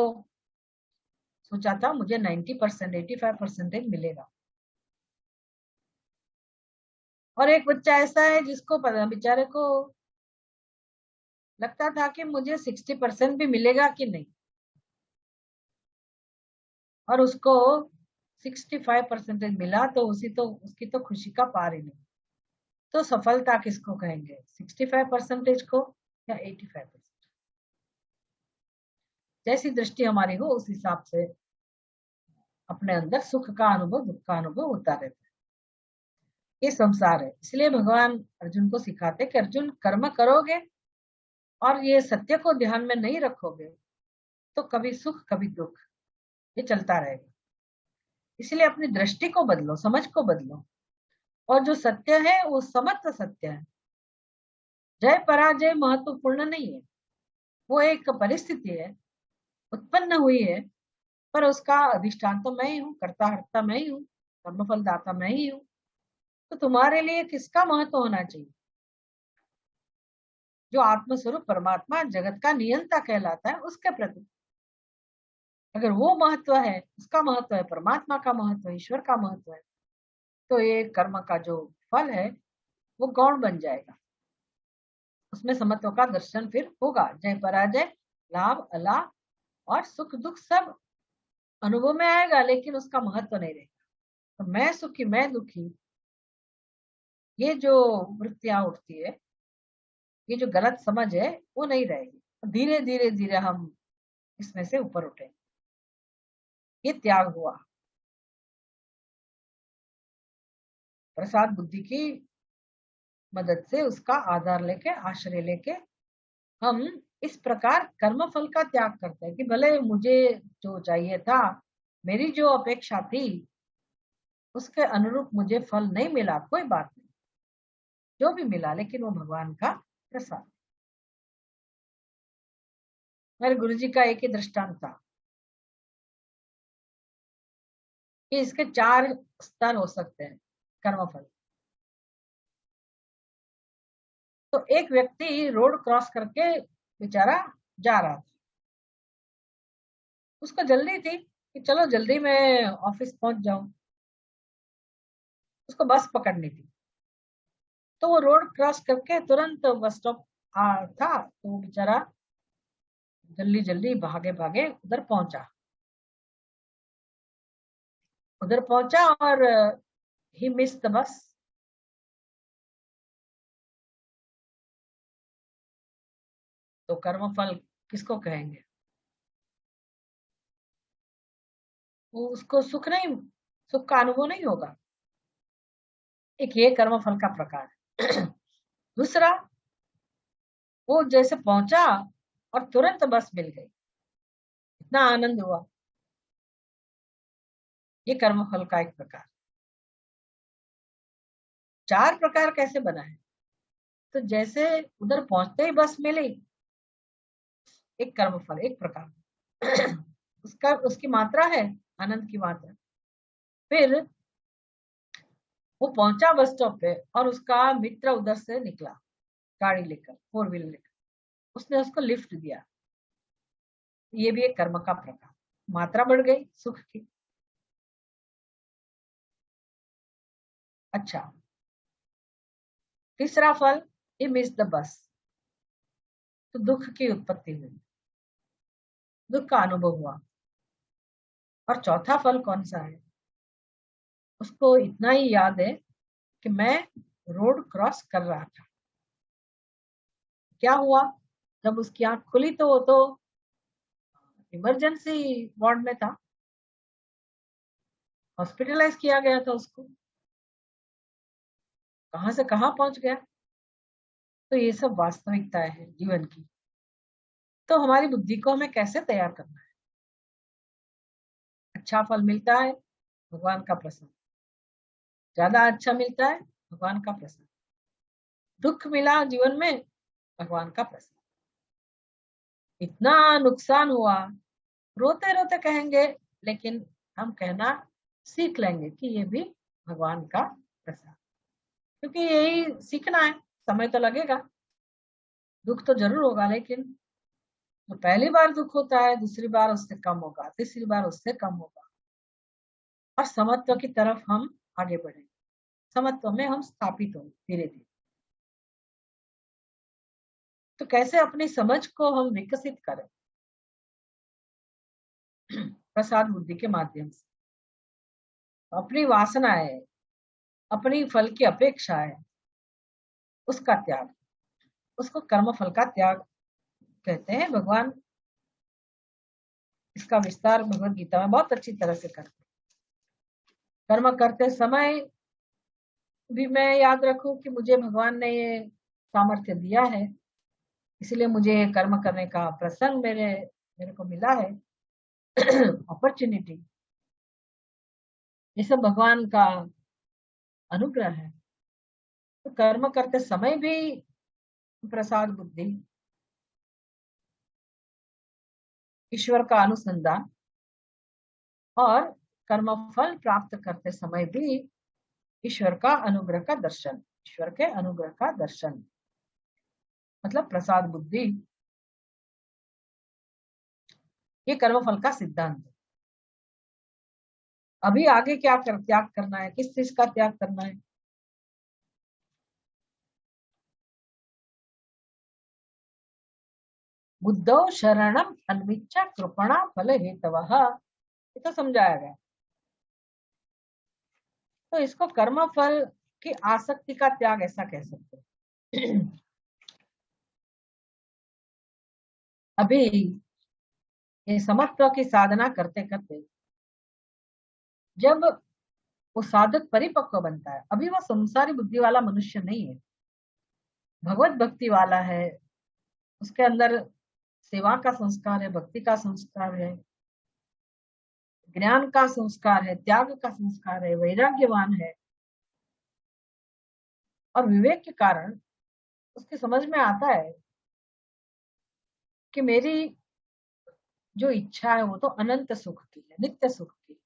S2: सोचा था मुझे 90%, 85% मिलेगा। और एक बच्चा ऐसा है जिसको बेचारे को लगता था कि मुझे 60% भी मिलेगा कि नहीं, और उसको 65% मिला। तो उसकी तो खुशी का पार ही नहीं। तो सफलता किसको कहेंगे, 65% को या 85%? जैसी दृष्टि हमारी हो उस हिसाब से अपने अंदर सुख का अनुभव, दुख का अनुभव होता रहता है। ये संसार है। इसलिए भगवान अर्जुन को सिखाते कि अर्जुन कर्म करोगे और ये सत्य को ध्यान में नहीं रखोगे तो कभी सुख कभी दुख, ये चलता रहेगा। इसलिए अपनी दृष्टि को बदलो, समझ को बदलो। और जो सत्य है वो समत्व सत्य है। जय पराजय महत्वपूर्ण नहीं है, वो एक परिस्थिति है, उत्पन्न हुई है, पर उसका अधिष्ठान तो मैं ही हूँ, कर्ता हर्ता मैं ही हूँ, कर्मफल दाता मैं ही हूँ। तो तुम्हारे लिए किसका महत्व होना चाहिए। जो आत्मस्वरूप परमात्मा जगत का नियंता कहलाता है उसके प्रति अगर वो महत्व है, उसका महत्व है, परमात्मा का महत्व है, ईश्वर का महत्व है, तो ये कर्म का जो फल है वो गौण बन जाएगा। उसमें समत्व का दर्शन फिर होगा। जय पराजय, लाभ अलाभ और सुख दुख सब अनुभव में आएगा, लेकिन उसका महत्व नहीं रहेगा। तो मैं सुखी मैं दुखी, ये जो वृत्तियां उठती है, ये जो गलत समझ है वो नहीं रहेगी। धीरे धीरे धीरे हम इसमें से ऊपर उठेंगे। ये त्याग हुआ। प्रसाद बुद्धि की मदद से, उसका आधार लेके, आश्रय लेके हम इस प्रकार कर्म फल का त्याग करते हैं कि भले मुझे जो चाहिए था, मेरी जो अपेक्षा थी, उसके अनुरूप मुझे फल नहीं मिला, कोई बात नहीं, जो भी मिला लेकिन वो भगवान का प्रसाद। मेरे गुरुजी का एक ही दृष्टांत था कि इसके 4 स्तर हो सकते हैं कर्मफल। तो एक व्यक्ति रोड क्रॉस करके बेचारा जा रहा था, उसको जल्दी थी कि चलो जल्दी मैं ऑफिस पहुंच जाऊं, उसको बस पकड़नी थी। तो वो रोड क्रॉस करके तुरंत बस स्टॉप था, तो वो बेचारा जल्दी जल्दी भागे भागे उधर पहुंचा। उधर पहुंचा और ही मिस द बस। तो कर्मफल किसको कहेंगे? वो उसको सुख नहीं, सुख का अनुभव नहीं होगा। एक ये कर्मफल का प्रकार है। दूसरा, वो जैसे पहुंचा और तुरंत बस मिल गई, इतना आनंद हुआ, ये कर्मफल का एक प्रकार। चार प्रकार कैसे बना है? तो जैसे उधर पहुंचते ही बस मिली, एक कर्मफल, एक प्रकार। उसका उसकी मात्रा है, आनंद की मात्रा। फिर वो पहुंचा बस स्टॉप पे और उसका मित्र उधर से निकला गाड़ी लेकर, 4 व्हीलर लेकर, उसने उसको लिफ्ट दिया। ये भी एक कर्म का प्रकार, मात्रा बढ़ गई सुख की। अच्छा, तीसरा फल, ही मिस द बस, तो दुख की उत्पत्ति हुई, दुख का अनुभव हुआ। और चौथा फल कौन सा है? उसको इतना ही याद है कि मैं रोड क्रॉस कर रहा था। क्या हुआ? जब उसकी आंख खुली तो वो तो इमरजेंसी वार्ड में था, हॉस्पिटलाइज किया गया था उसको। कहां से कहां पहुंच गया। तो ये सब वास्तविकता है जीवन की। तो हमारी बुद्धि को हमें कैसे तैयार करना है? अच्छा फल मिलता है, भगवान का प्रसाद। ज्यादा अच्छा मिलता है, भगवान का प्रसाद। दुख मिला जीवन में, भगवान का प्रसाद। इतना नुकसान हुआ, रोते रोते कहेंगे, लेकिन हम कहना सीख लेंगे कि ये भी भगवान का प्रसाद। क्योंकि यही सीखना है, समय तो लगेगा, दुख तो जरूर होगा, लेकिन जो पहली बार दुख होता है, दूसरी बार उससे कम होगा, तीसरी बार उससे कम होगा, और समत्व की तरफ हम आगे बढ़ेंगे। समत्व में हम स्थापित होंगे धीरे धीरे। तो कैसे अपनी समझ को हम विकसित करें? प्रसाद बुद्धि के माध्यम से। अपनी वासनाएं, अपनी फल की अपेक्षा है, उसका त्याग, उसको कर्म फल का त्याग कहते हैं। भगवान इसका विस्तार भगवत गीता में बहुत अच्छी तरह से करते हैं। कर्म करते समय भी मैं याद रखूं कि मुझे भगवान ने ये सामर्थ्य दिया है, इसलिए मुझे कर्म करने का प्रसंग मेरे को मिला है, अपॉर्चुनिटी। ये सब भगवान का अनुग्रह है। तो कर्म करते समय भी प्रसाद बुद्धि, ईश्वर का अनुसंधान, और कर्म फल प्राप्त करते समय भी ईश्वर का अनुग्रह का दर्शन, ईश्वर के अनुग्रह का दर्शन, मतलब प्रसाद बुद्धि। ये कर्म फल का सिद्धांत है। अभी आगे क्या त्याग करना है, किस चीज का त्याग करना है? बुद्धौ शरणम अन्विच्छ कृपणा फल हेतवः, ये तो समझाया गया। तो इसको कर्म फल की आसक्ति का त्याग ऐसा कह सकते हैं। अभी ये समत्व की साधना करते करते जब वो साधक परिपक्व बनता है, अभी वो संसारी बुद्धि वाला मनुष्य नहीं है, भगवत भक्ति वाला है, उसके अंदर सेवा का संस्कार है, भक्ति का संस्कार है, ज्ञान का संस्कार है, त्याग का संस्कार है, वैराग्यवान है, और विवेक के कारण उसके समझ में आता है कि मेरी जो इच्छा है वो तो अनंत सुख की है, नित्य सुख की।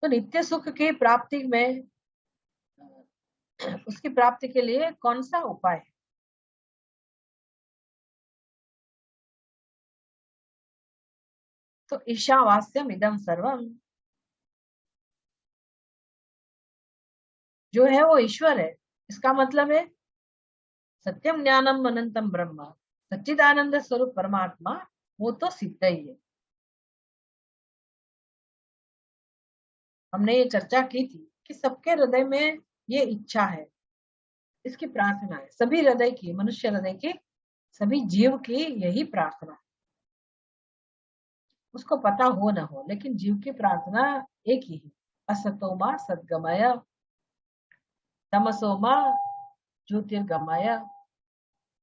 S2: तो नित्य सुख की प्राप्ति में, उसकी प्राप्ति के लिए कौन सा उपाय है? तो ईशावास्यम इदम सर्वम जो है वो ईश्वर है। इसका मतलब है सत्यम ज्ञानम अनंतम ब्रह्म, सच्चिदानंद स्वरूप परमात्मा, वो तो सिद्ध ही है। हमने ये चर्चा की थी कि सबके हृदय में ये इच्छा है, इसकी प्रार्थना है, सभी हृदय की, मनुष्य हृदय की, सभी जीव की यही प्रार्थना है। उसको पता हो ना हो, लेकिन जीव की प्रार्थना एक ही है, असतोमा सद्गमय, तमसोमा ज्योतिर्गमय,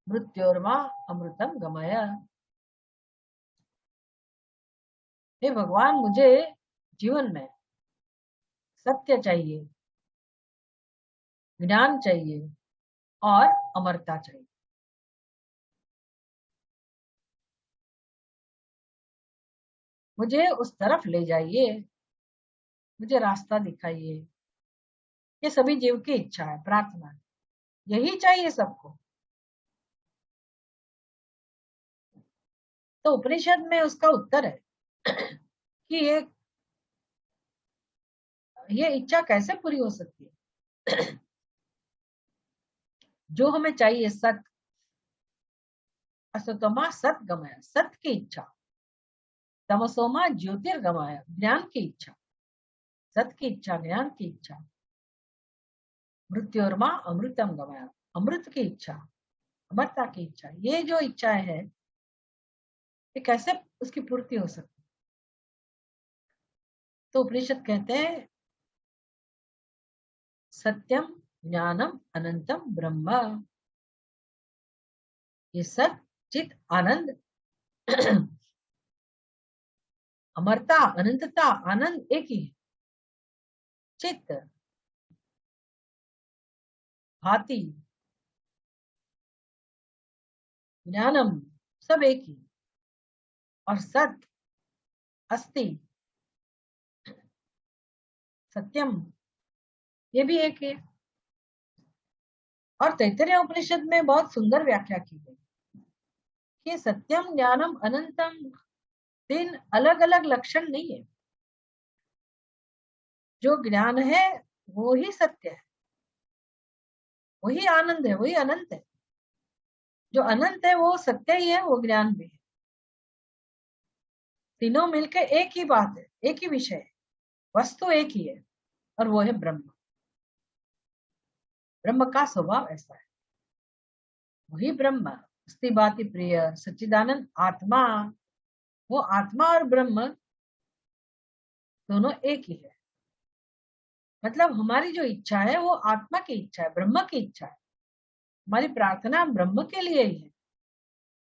S2: मृत्योर्मा अमृतम गमय। हे भगवान, मुझे जीवन में सत्य चाहिए, ज्ञान चाहिए और अमरता चाहिए। मुझे उस तरफ ले जाइए, मुझे रास्ता दिखाइए। ये सभी जीव की इच्छा है, प्रार्थना है, यही चाहिए सबको। तो उपनिषद में उसका उत्तर है कि ये इच्छा कैसे पूरी हो सकती है। जो हमें चाहिए सत, असतोमा सत गमय, सत की इच्छा, तमसोमा ज्योतिर्गमय, ज्ञान की इच्छा, सत की इच्छा, ज्ञान की इच्छा, मृत्योर्मा अमृतम गमय, अमृत की इच्छा, अमरता की इच्छा। ये जो इच्छाएं है, ये कैसे उसकी पूर्ति हो सकती है। तो उपनिषद कहते हैं सत्यम ज्ञानम अनंतम ब्रह्म, ये सत चित आनंद, अमरता, अनंतता, आनंद एक ही है। चित्त, भाति, ज्ञानम, सब एक ही। और सत, अस्ति, सत्यम, ये भी एक है। और तैत्तरीय उपनिषद में बहुत सुंदर व्याख्या की गई कि सत्यम ज्ञानम अनंतम तीन अलग अलग लक्षण नहीं है। जो ज्ञान है वो ही सत्य है, वही आनंद है, वही अनंत है। जो अनंत है वो सत्य ही है, वो ज्ञान भी है। तीनों मिलके एक ही बात है, एक ही विषय है, वस्तु एक ही है, और वो है ब्रह्म। ब्रह्म का स्वभाव ऐसा है, वही ब्रह्म, अस्ति भाति प्रिय सच्चिदानंद आत्मा। वो आत्मा और ब्रह्म दोनों एक ही है। मतलब हमारी जो इच्छा है वो आत्मा की इच्छा है, ब्रह्म की इच्छा है। हमारी प्रार्थना ब्रह्म के लिए ही है,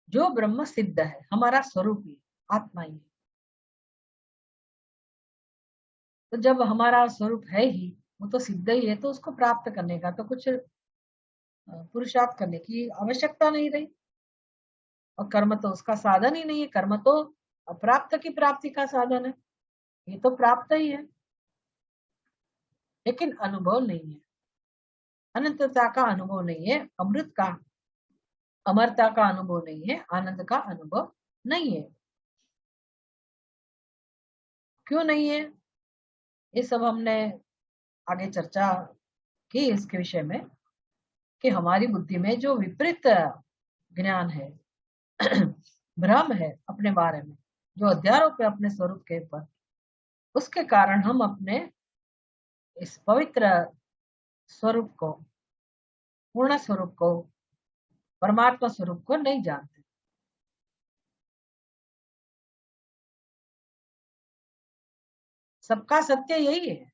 S2: जो ब्रह्म सिद्ध है, हमारा स्वरूप ही आत्मा ही है। तो जब हमारा स्वरूप है ही, वो तो सिद्ध ही है, तो उसको प्राप्त करने का तो कुछ पुरुषार्थ करने की आवश्यकता नहीं रही। और कर्म तो उसका साधन ही नहीं है, कर्म तो अप्राप्त की प्राप्ति का साधन है। ये तो प्राप्त ही है, लेकिन अनुभव नहीं है, अनंतता का अनुभव नहीं है, अमृत का, अमरता का अनुभव नहीं है, आनंद का अनुभव नहीं है। क्यों नहीं है, ये सब हमने आगे चर्चा की इसके विषय में, कि हमारी बुद्धि में जो विपरीत ज्ञान है, भ्रम है अपने बारे में, जो अध्यारोप है अपने स्वरूप के ऊपर, उसके कारण हम अपने इस पवित्र स्वरूप को, पूर्ण स्वरूप को, परमात्मा स्वरूप को नहीं जानते। सबका सत्य यही है,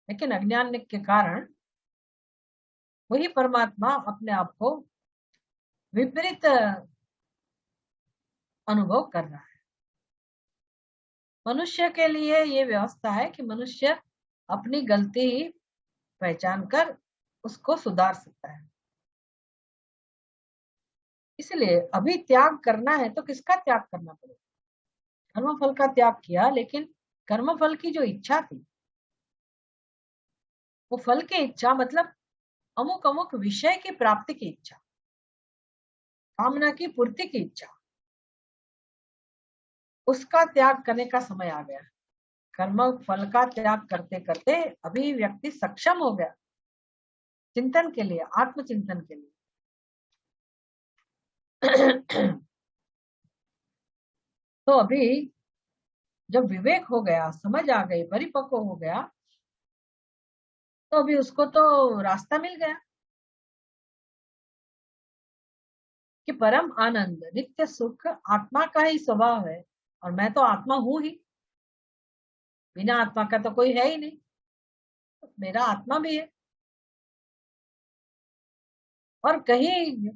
S2: लेकिन अज्ञान के कारण वही परमात्मा अपने आप को विपरीत अनुभव कर रहा है। मनुष्य के लिए ये व्यवस्था है कि मनुष्य अपनी गलती पहचान कर उसको सुधार सकता है। इसलिए अभी त्याग करना है तो किसका त्याग करना पड़ेगा? कर्मफल का त्याग किया, लेकिन कर्मफल की जो इच्छा थी, वो फल की इच्छा, मतलब अमुक अमुक विषय की प्राप्ति की इच्छा, कामना की पूर्ति की इच्छा, उसका त्याग करने का समय आ गया। कर्म फल का त्याग करते करते अभी व्यक्ति सक्षम हो गया चिंतन के लिए, आत्मचिंतन के लिए। तो अभी जब विवेक हो गया, समझ आ गई, परिपक्व हो गया, तो अभी उसको तो रास्ता मिल गया कि परम आनंद, नित्य सुख आत्मा का ही स्वभाव है, और मैं तो आत्मा हूं ही, बिना आत्मा का तो कोई है ही नहीं, तो मेरा आत्मा भी है। और कहीं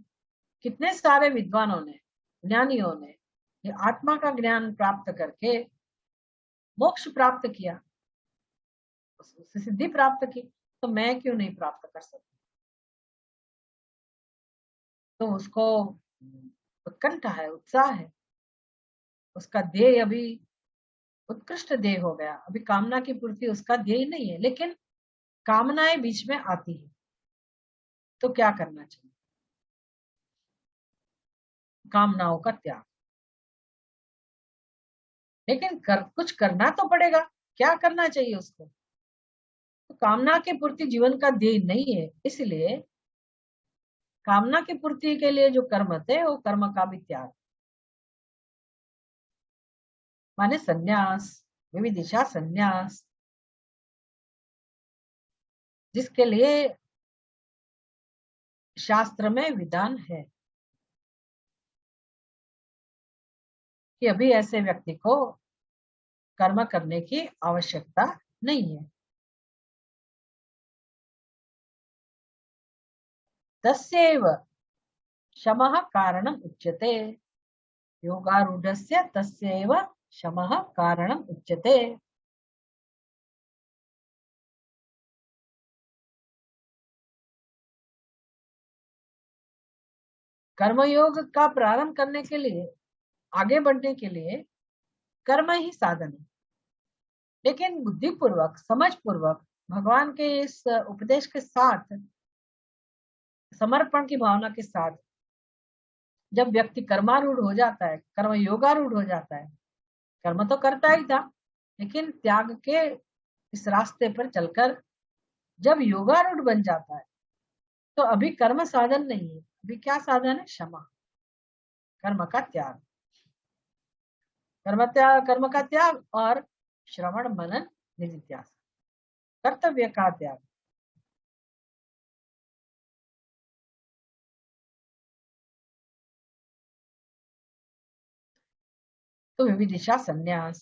S2: कितने सारे विद्वानों ने, ज्ञानियों ने ये आत्मा का ज्ञान प्राप्त करके मोक्ष प्राप्त किया, उससे सिद्धि प्राप्त की, तो मैं क्यों नहीं प्राप्त कर सकती? तो उसको उत्कंठा है, उत्साह है, उसका ध्येय अभी उत्कृष्ट ध्येय हो गया। अभी कामना की पूर्ति उसका ध्येय नहीं है, लेकिन कामनाएं बीच में आती है, तो क्या करना चाहिए? कामनाओं का त्याग। लेकिन कुछ करना तो पड़ेगा, क्या करना चाहिए उसको? तो कामना की पूर्ति जीवन का ध्येय नहीं है, इसलिए कामना की पूर्ति के लिए जो कर्म थे, वो कर्म का भी त्याग, माने संन्यास, विविदिशा संन्यास, जिसके लिए शास्त्र में विधान है कि अभी ऐसे व्यक्ति को कर्म करने की आवश्यकता नहीं है। तस्यैव शमः कारणम् उच्यते, योगारूढ़स्य तस्यैव शमः कारणम् उच्यते। कर्मयोग का प्रारंभ करने के लिए, आगे बढ़ने के लिए कर्म ही साधन है, लेकिन बुद्धिपूर्वक, समझ पूर्वक, भगवान के इस उपदेश के साथ, समर्पण की भावना के साथ जब व्यक्ति कर्मारूढ़ हो जाता है, कर्म योगारूढ़ हो जाता है, कर्म तो करता ही था, लेकिन त्याग के इस रास्ते पर चलकर जब योगारूढ़ बन जाता है, तो अभी कर्म साधन नहीं है, अभी क्या साधन है? क्षमा, कर्म का त्याग, कर्म का त्याग और श्रवण मनन निधिध्यासन, कर्तव्य का त्याग। तो विविदिशा संन्यास,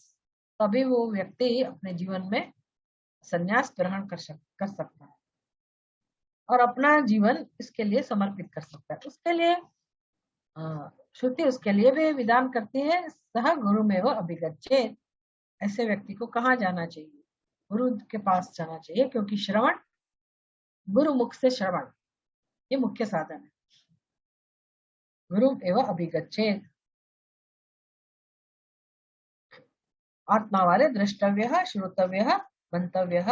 S2: तभी वो व्यक्ति अपने जीवन में संन्यास ग्रहण कर सकता है और अपना जीवन इसके लिए समर्पित कर सकता है। उसके लिए श्रुति उसके लिए भी विधान करती है, सह गुरु में वह अभिगच्छेत, ऐसे व्यक्ति को कहाँ जाना चाहिए? गुरु के पास जाना चाहिए, क्योंकि श्रवण, गुरु मुख से श्रवण, ये मुख्य साधन है। गुरु एवं अभिगच्छेत, आत्मा वाले द्रष्टव्य, श्रोतव्य, मंतव्य।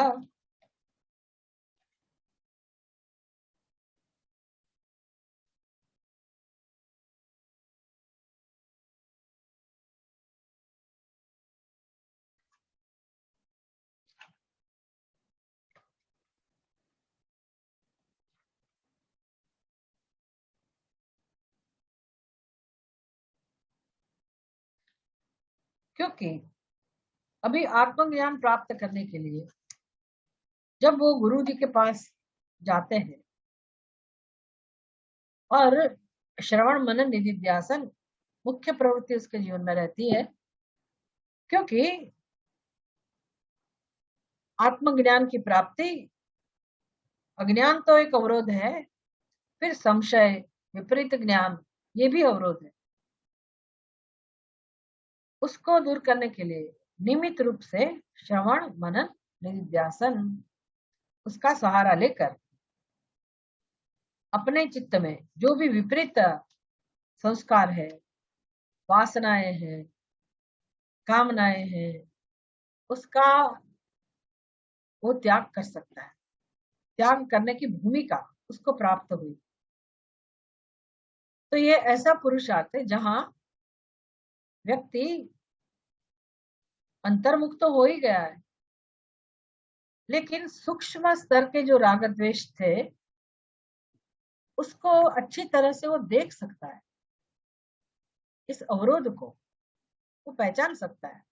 S2: क्योंकि अभी आत्मज्ञान प्राप्त करने के लिए जब वो गुरु जी के पास जाते हैं और श्रवण मनन निधिध्यासन मुख्य प्रवृत्ति उसके जीवन में रहती है, क्योंकि आत्मज्ञान की प्राप्ति, अज्ञान तो एक अवरोध है, फिर संशय, विपरीत ज्ञान, ये भी अवरोध है। उसको दूर करने के लिए नियमित रूप से श्रवण मनन निधिध्यासन, उसका सहारा लेकर अपने चित्त में जो भी विपरीत संस्कार है, वासनाएं हैं, कामनाएं हैं, उसका वो त्याग कर सकता है। त्याग करने की भूमिका उसको प्राप्त हुई। तो ये ऐसा पुरुषार्थ है जहां व्यक्ति अंतर्मुख तो हो ही गया है, लेकिन सूक्ष्म स्तर के जो राग द्वेष थे उसको अच्छी तरह से वो देख सकता है, इस अवरोध को वो पहचान सकता है।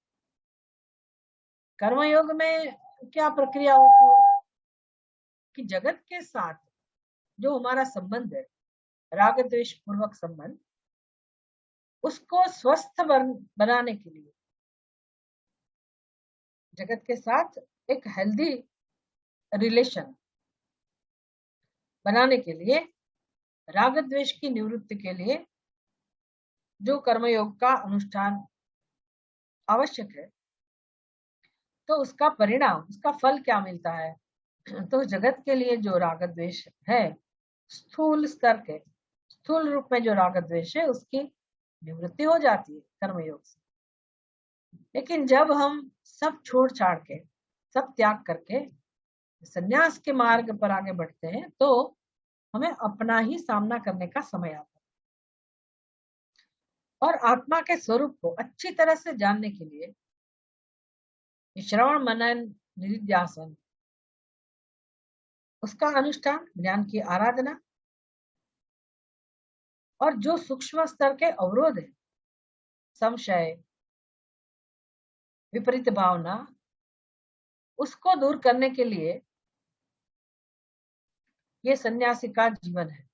S2: कर्मयोग में क्या प्रक्रिया होती है कि जगत के साथ जो हमारा संबंध है, राग द्वेष पूर्वक संबंध, उसको स्वस्थ बनाने के लिए, जगत के साथ एक हेल्दी रिलेशन बनाने के लिए, राग द्वेष की निवृत्ति के लिए जो कर्मयोग का अनुष्ठान आवश्यक है, तो उसका परिणाम, उसका फल क्या मिलता है? तो जगत के लिए जो राग द्वेष है, स्थूल स्तर के, स्थूल रूप में जो राग द्वेष है, उसकी निवृत्ति हो जाती है कर्मयोग से। लेकिन जब हम सब छोड़ छाड़ के, सब त्याग करके संन्यास के मार्ग पर आगे बढ़ते हैं, तो हमें अपना ही सामना करने का समय आता है। और आत्मा के स्वरूप को अच्छी तरह से जानने के लिए श्रवण मनन निधिध्यासन, उसका अनुष्ठान, ज्ञान की आराधना, और जो सूक्ष्म स्तर के अवरोध है, संशय, विपरीत भावना, उसको दूर करने के लिए ये सन्यासी का जीवन है।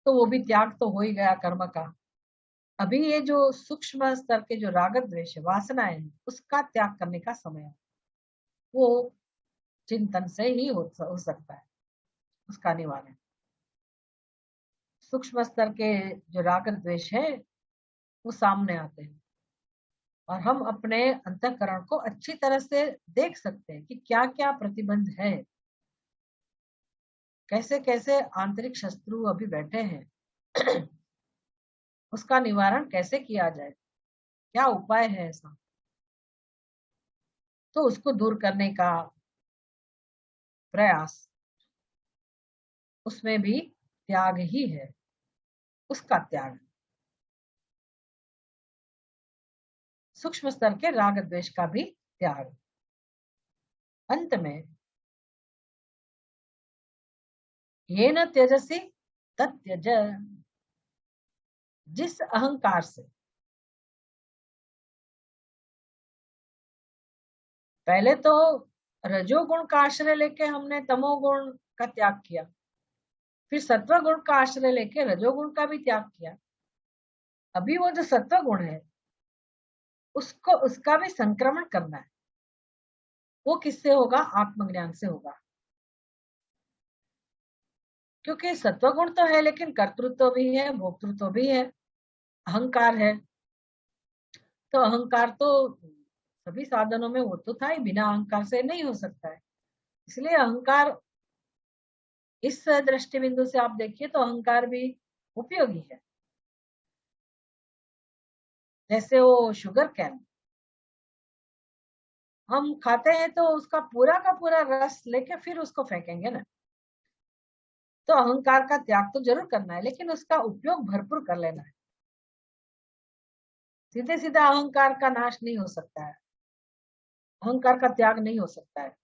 S2: तो वो भी त्याग तो हो ही गया कर्म का। अभी ये जो सूक्ष्म स्तर के जो राग द्वेष है, वासनाएं हैं, उसका त्याग करने का समय है। वो चिंतन से ही हो सकता है उसका निवारण। सूक्ष्म स्तर के जो राग द्वेष है वो सामने आते हैं, और हम अपने अंतःकरण को अच्छी तरह से देख सकते हैं कि क्या क्या प्रतिबंध है, कैसे कैसे आंतरिक शत्रु अभी बैठे हैं, उसका निवारण कैसे किया जाए, क्या उपाय है ऐसा। तो उसको दूर करने का प्रयास, उसमें भी त्याग ही है, उसका त्याग, सूक्ष्म स्तर के राग द्वेष का भी त्याग। अंत में ये न त्यजसी तत्यज, जिस अहंकार से पहले तो रजोगुण का आश्रय लेके हमने तमोगुण का त्याग किया, फिर सत्व गुण का आश्रय लेके रजोगुण का भी त्याग किया, अभी वो जो सत्व गुण है उसको, उसका भी संक्रमण करना है। वो किससे होगा? आत्मज्ञान से होगा। क्योंकि सत्व गुण तो है, लेकिन कर्तृत्व भी है, भोक्तृत्व भी है, अहंकार है। तो अहंकार तो सभी साधनों में वो तो था ही, बिना अहंकार से नहीं हो सकता है। इसलिए अहंकार, इस दृष्टि बिंदु से आप देखिए तो अहंकार भी उपयोगी है। जैसे वो शुगर कैन हम खाते हैं तो उसका पूरा का पूरा रस लेके फिर उसको फेंकेंगे ना। तो अहंकार का त्याग तो जरूर करना है, लेकिन उसका उपयोग भरपूर कर लेना है। सीधे सीधा अहंकार का नाश नहीं हो सकता है, अहंकार का त्याग नहीं हो सकता है।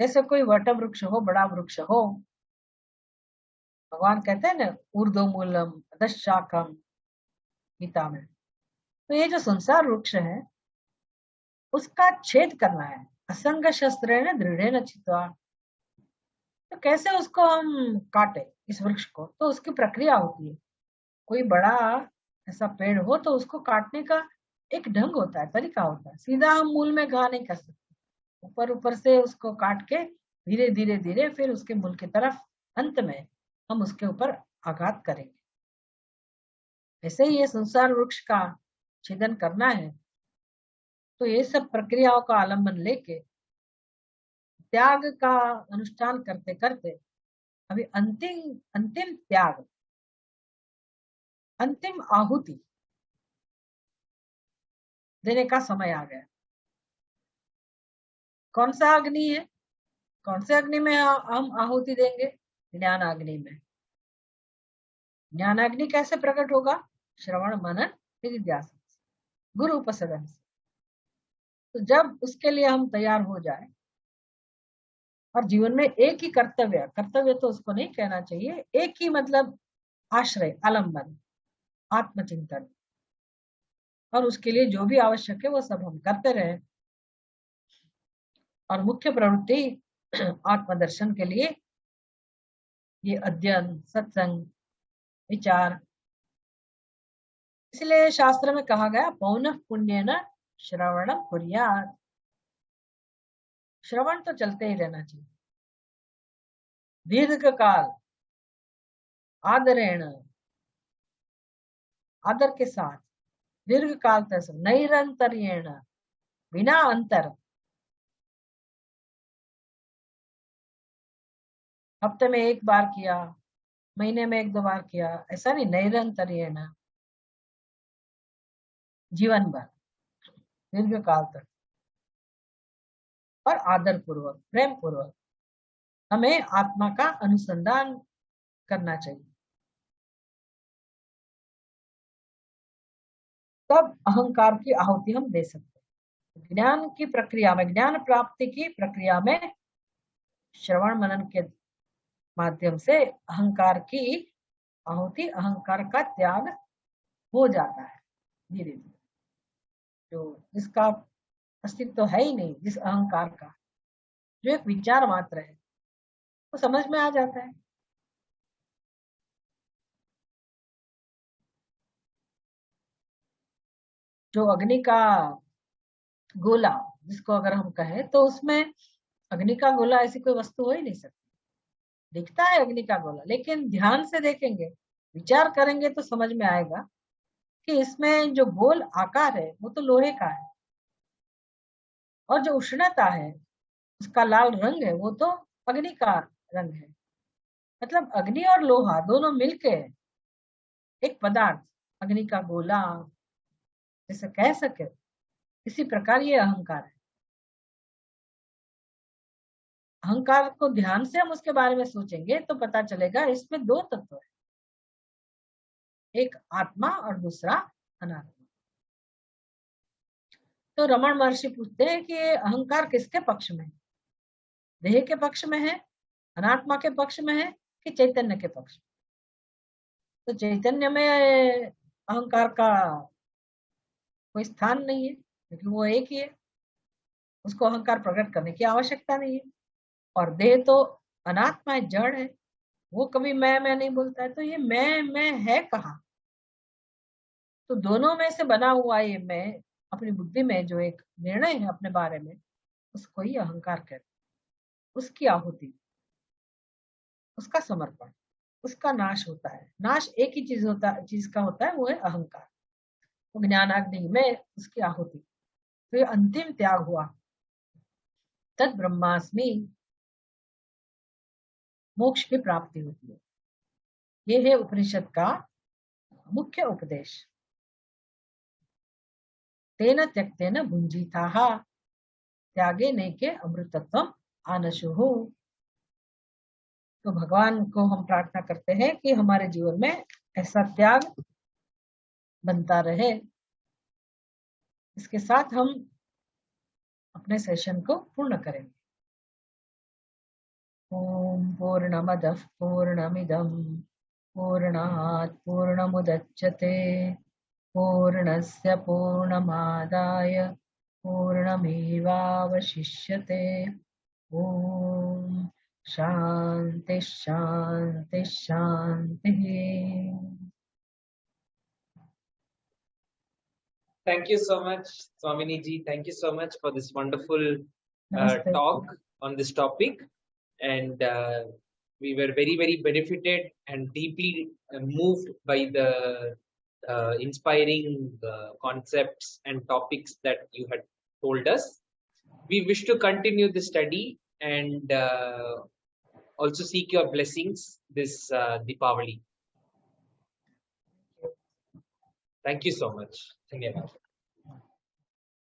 S2: जैसे कोई वट वृक्ष हो, बड़ा वृक्ष हो, भगवान कहते हैं ना ऊर्ध्वमूलम अधशाखम गीता में, तो ये जो संसार वृक्ष है उसका छेद करना है, असंग शस्त्रेण दृढ़ेन चित्वा। तो कैसे उसको हम काटे इस वृक्ष को? तो उसकी प्रक्रिया होती है। कोई बड़ा ऐसा पेड़ हो तो उसको काटने का एक ढंग होता है, तरीका होता है। सीधा हम मूल में घा नहीं कर सकते, ऊपर ऊपर से उसको काट के धीरे धीरे धीरे फिर उसके मूल की तरफ अंत में हम उसके ऊपर आघात करेंगे। ऐसे ही ये संसार वृक्ष का छेदन करना है। तो ये सब प्रक्रियाओं का आलम्बन लेके त्याग का अनुष्ठान करते करते अभी अंतिम अंतिम त्याग, अंतिम आहुति देने का समय आ गया। कौन सा अग्नि है? कौन से अग्नि में हम आहुति देंगे? ज्ञान अग्नि में। ज्ञान अग्नि कैसे प्रकट होगा? श्रवण मनन निधिध्यासन। गुरु उपसदन से। तो जब उसके लिए हम तैयार हो जाए और जीवन में एक ही कर्तव्य, कर्तव्य तो उसको नहीं कहना चाहिए, एक ही मतलब आश्रय, आलम्बन, आत्मचिंतन, और उसके लिए जो भी आवश्यक है वो सब हम करते रहे। और मुख्य प्रवृत्ति आत्मदर्शन के लिए ये अध्ययन, सत्संग, विचार। इसलिए शास्त्र में कहा गया पौनः पुण्येन श्रवणं कुर्यात्। श्रवण तो चलते ही रहना चाहिए, दीर्घ काल आदरेण, आदर के साथ, दीर्घ काल तक, नैरंतर्येण, बिना अंतर। हफ्ते में एक बार किया, महीने में एक दो बार किया, ऐसा नहीं, नैरंतर्येण, जीवन भर, दीर्घ काल तक, और आदर पूर्वक, प्रेम पूर्वक हमें आत्मा का अनुसंधान करना चाहिए। तब अहंकार की आहुति हम दे सकते हैं। ज्ञान की प्रक्रिया में, ज्ञान प्राप्ति की प्रक्रिया में श्रवण मनन के माध्यम से अहंकार की आहुति, अहंकार का त्याग हो जाता है धीरे धीरे। जो जिसका अस्तित्व तो है ही नहीं, जिस अहंकार का, जो एक विचार मात्र है, वो समझ में आ जाता है। जो अग्नि का गोला जिसको अगर हम कहें, तो उसमें अग्नि का गोला ऐसी कोई वस्तु हो ही नहीं सकती। दिखता है अग्नि का गोला, लेकिन ध्यान से देखेंगे, विचार करेंगे तो समझ में आएगा कि इसमें जो गोल आकार है वो तो लोहे का है, और जो उष्णता है, उसका लाल रंग है, वो तो अग्नि का रंग है। मतलब अग्नि और लोहा दोनों मिलके एक पदार्थ, अग्नि का गोला जैसे कह सके, इसी प्रकार ये अहंकार है। अहंकार को ध्यान से हम उसके बारे में सोचेंगे तो पता चलेगा इसमें दो तत्व है, एक आत्मा और दूसरा अनात्मा। तो रमण महर्षि पूछते हैं कि अहंकार किसके पक्ष में है, देह के पक्ष में है, अनात्मा के पक्ष में है, कि चैतन्य के पक्ष में? तो चैतन्य में अहंकार का कोई स्थान नहीं है, क्योंकि वो एक ही है, उसको अहंकार प्रकट करने की आवश्यकता नहीं है। और देह तो अनात्मा है, जड़ है, वो कभी मैं नहीं बोलता है। तो ये मैं है कहाँ? तो दोनों में से बना हुआ ये मैं, अपनी बुद्धि में जो एक निर्णय है अपने बारे में, उसको ही अहंकार कहते हैं। उसकी आहुति, उसका समर्पण, उसका नाश होता है। नाश एक ही चीज का होता है, वो है अहंकार। तो ज्ञानाग्नि में उसकी आहुति, तो ये अंतिम त्याग हुआ। तद ब्रह्मास्मि, मोक्ष की प्राप्ति होती है। ये है उपनिषद का मुख्य उपदेश। तेन त्यक्तेन भुंजीताः त्यागे नैके अमृतत्वम आनशुः। तो भगवान को हम प्रार्थना करते हैं कि हमारे जीवन में ऐसा त्याग बनता रहे। इसके साथ हम अपने सेशन को पूर्ण करेंगे। ओम पूर्णमदः पूर्णमिदं पूर्णात् पूर्णमुदच्यते पूर्णस्य पूर्णमादाय पूर्णमेवावशिष्यते। ओम शांति शांति शांति।
S1: Thank you so much, Swamini ji. Thank you so much for this wonderful talk on this topic. And we were very, very benefited and deeply moved by the inspiring concepts and topics that you had told us. We wish to continue the study and also seek your blessings this Deepavali. Thank you so much. Dhanyawad.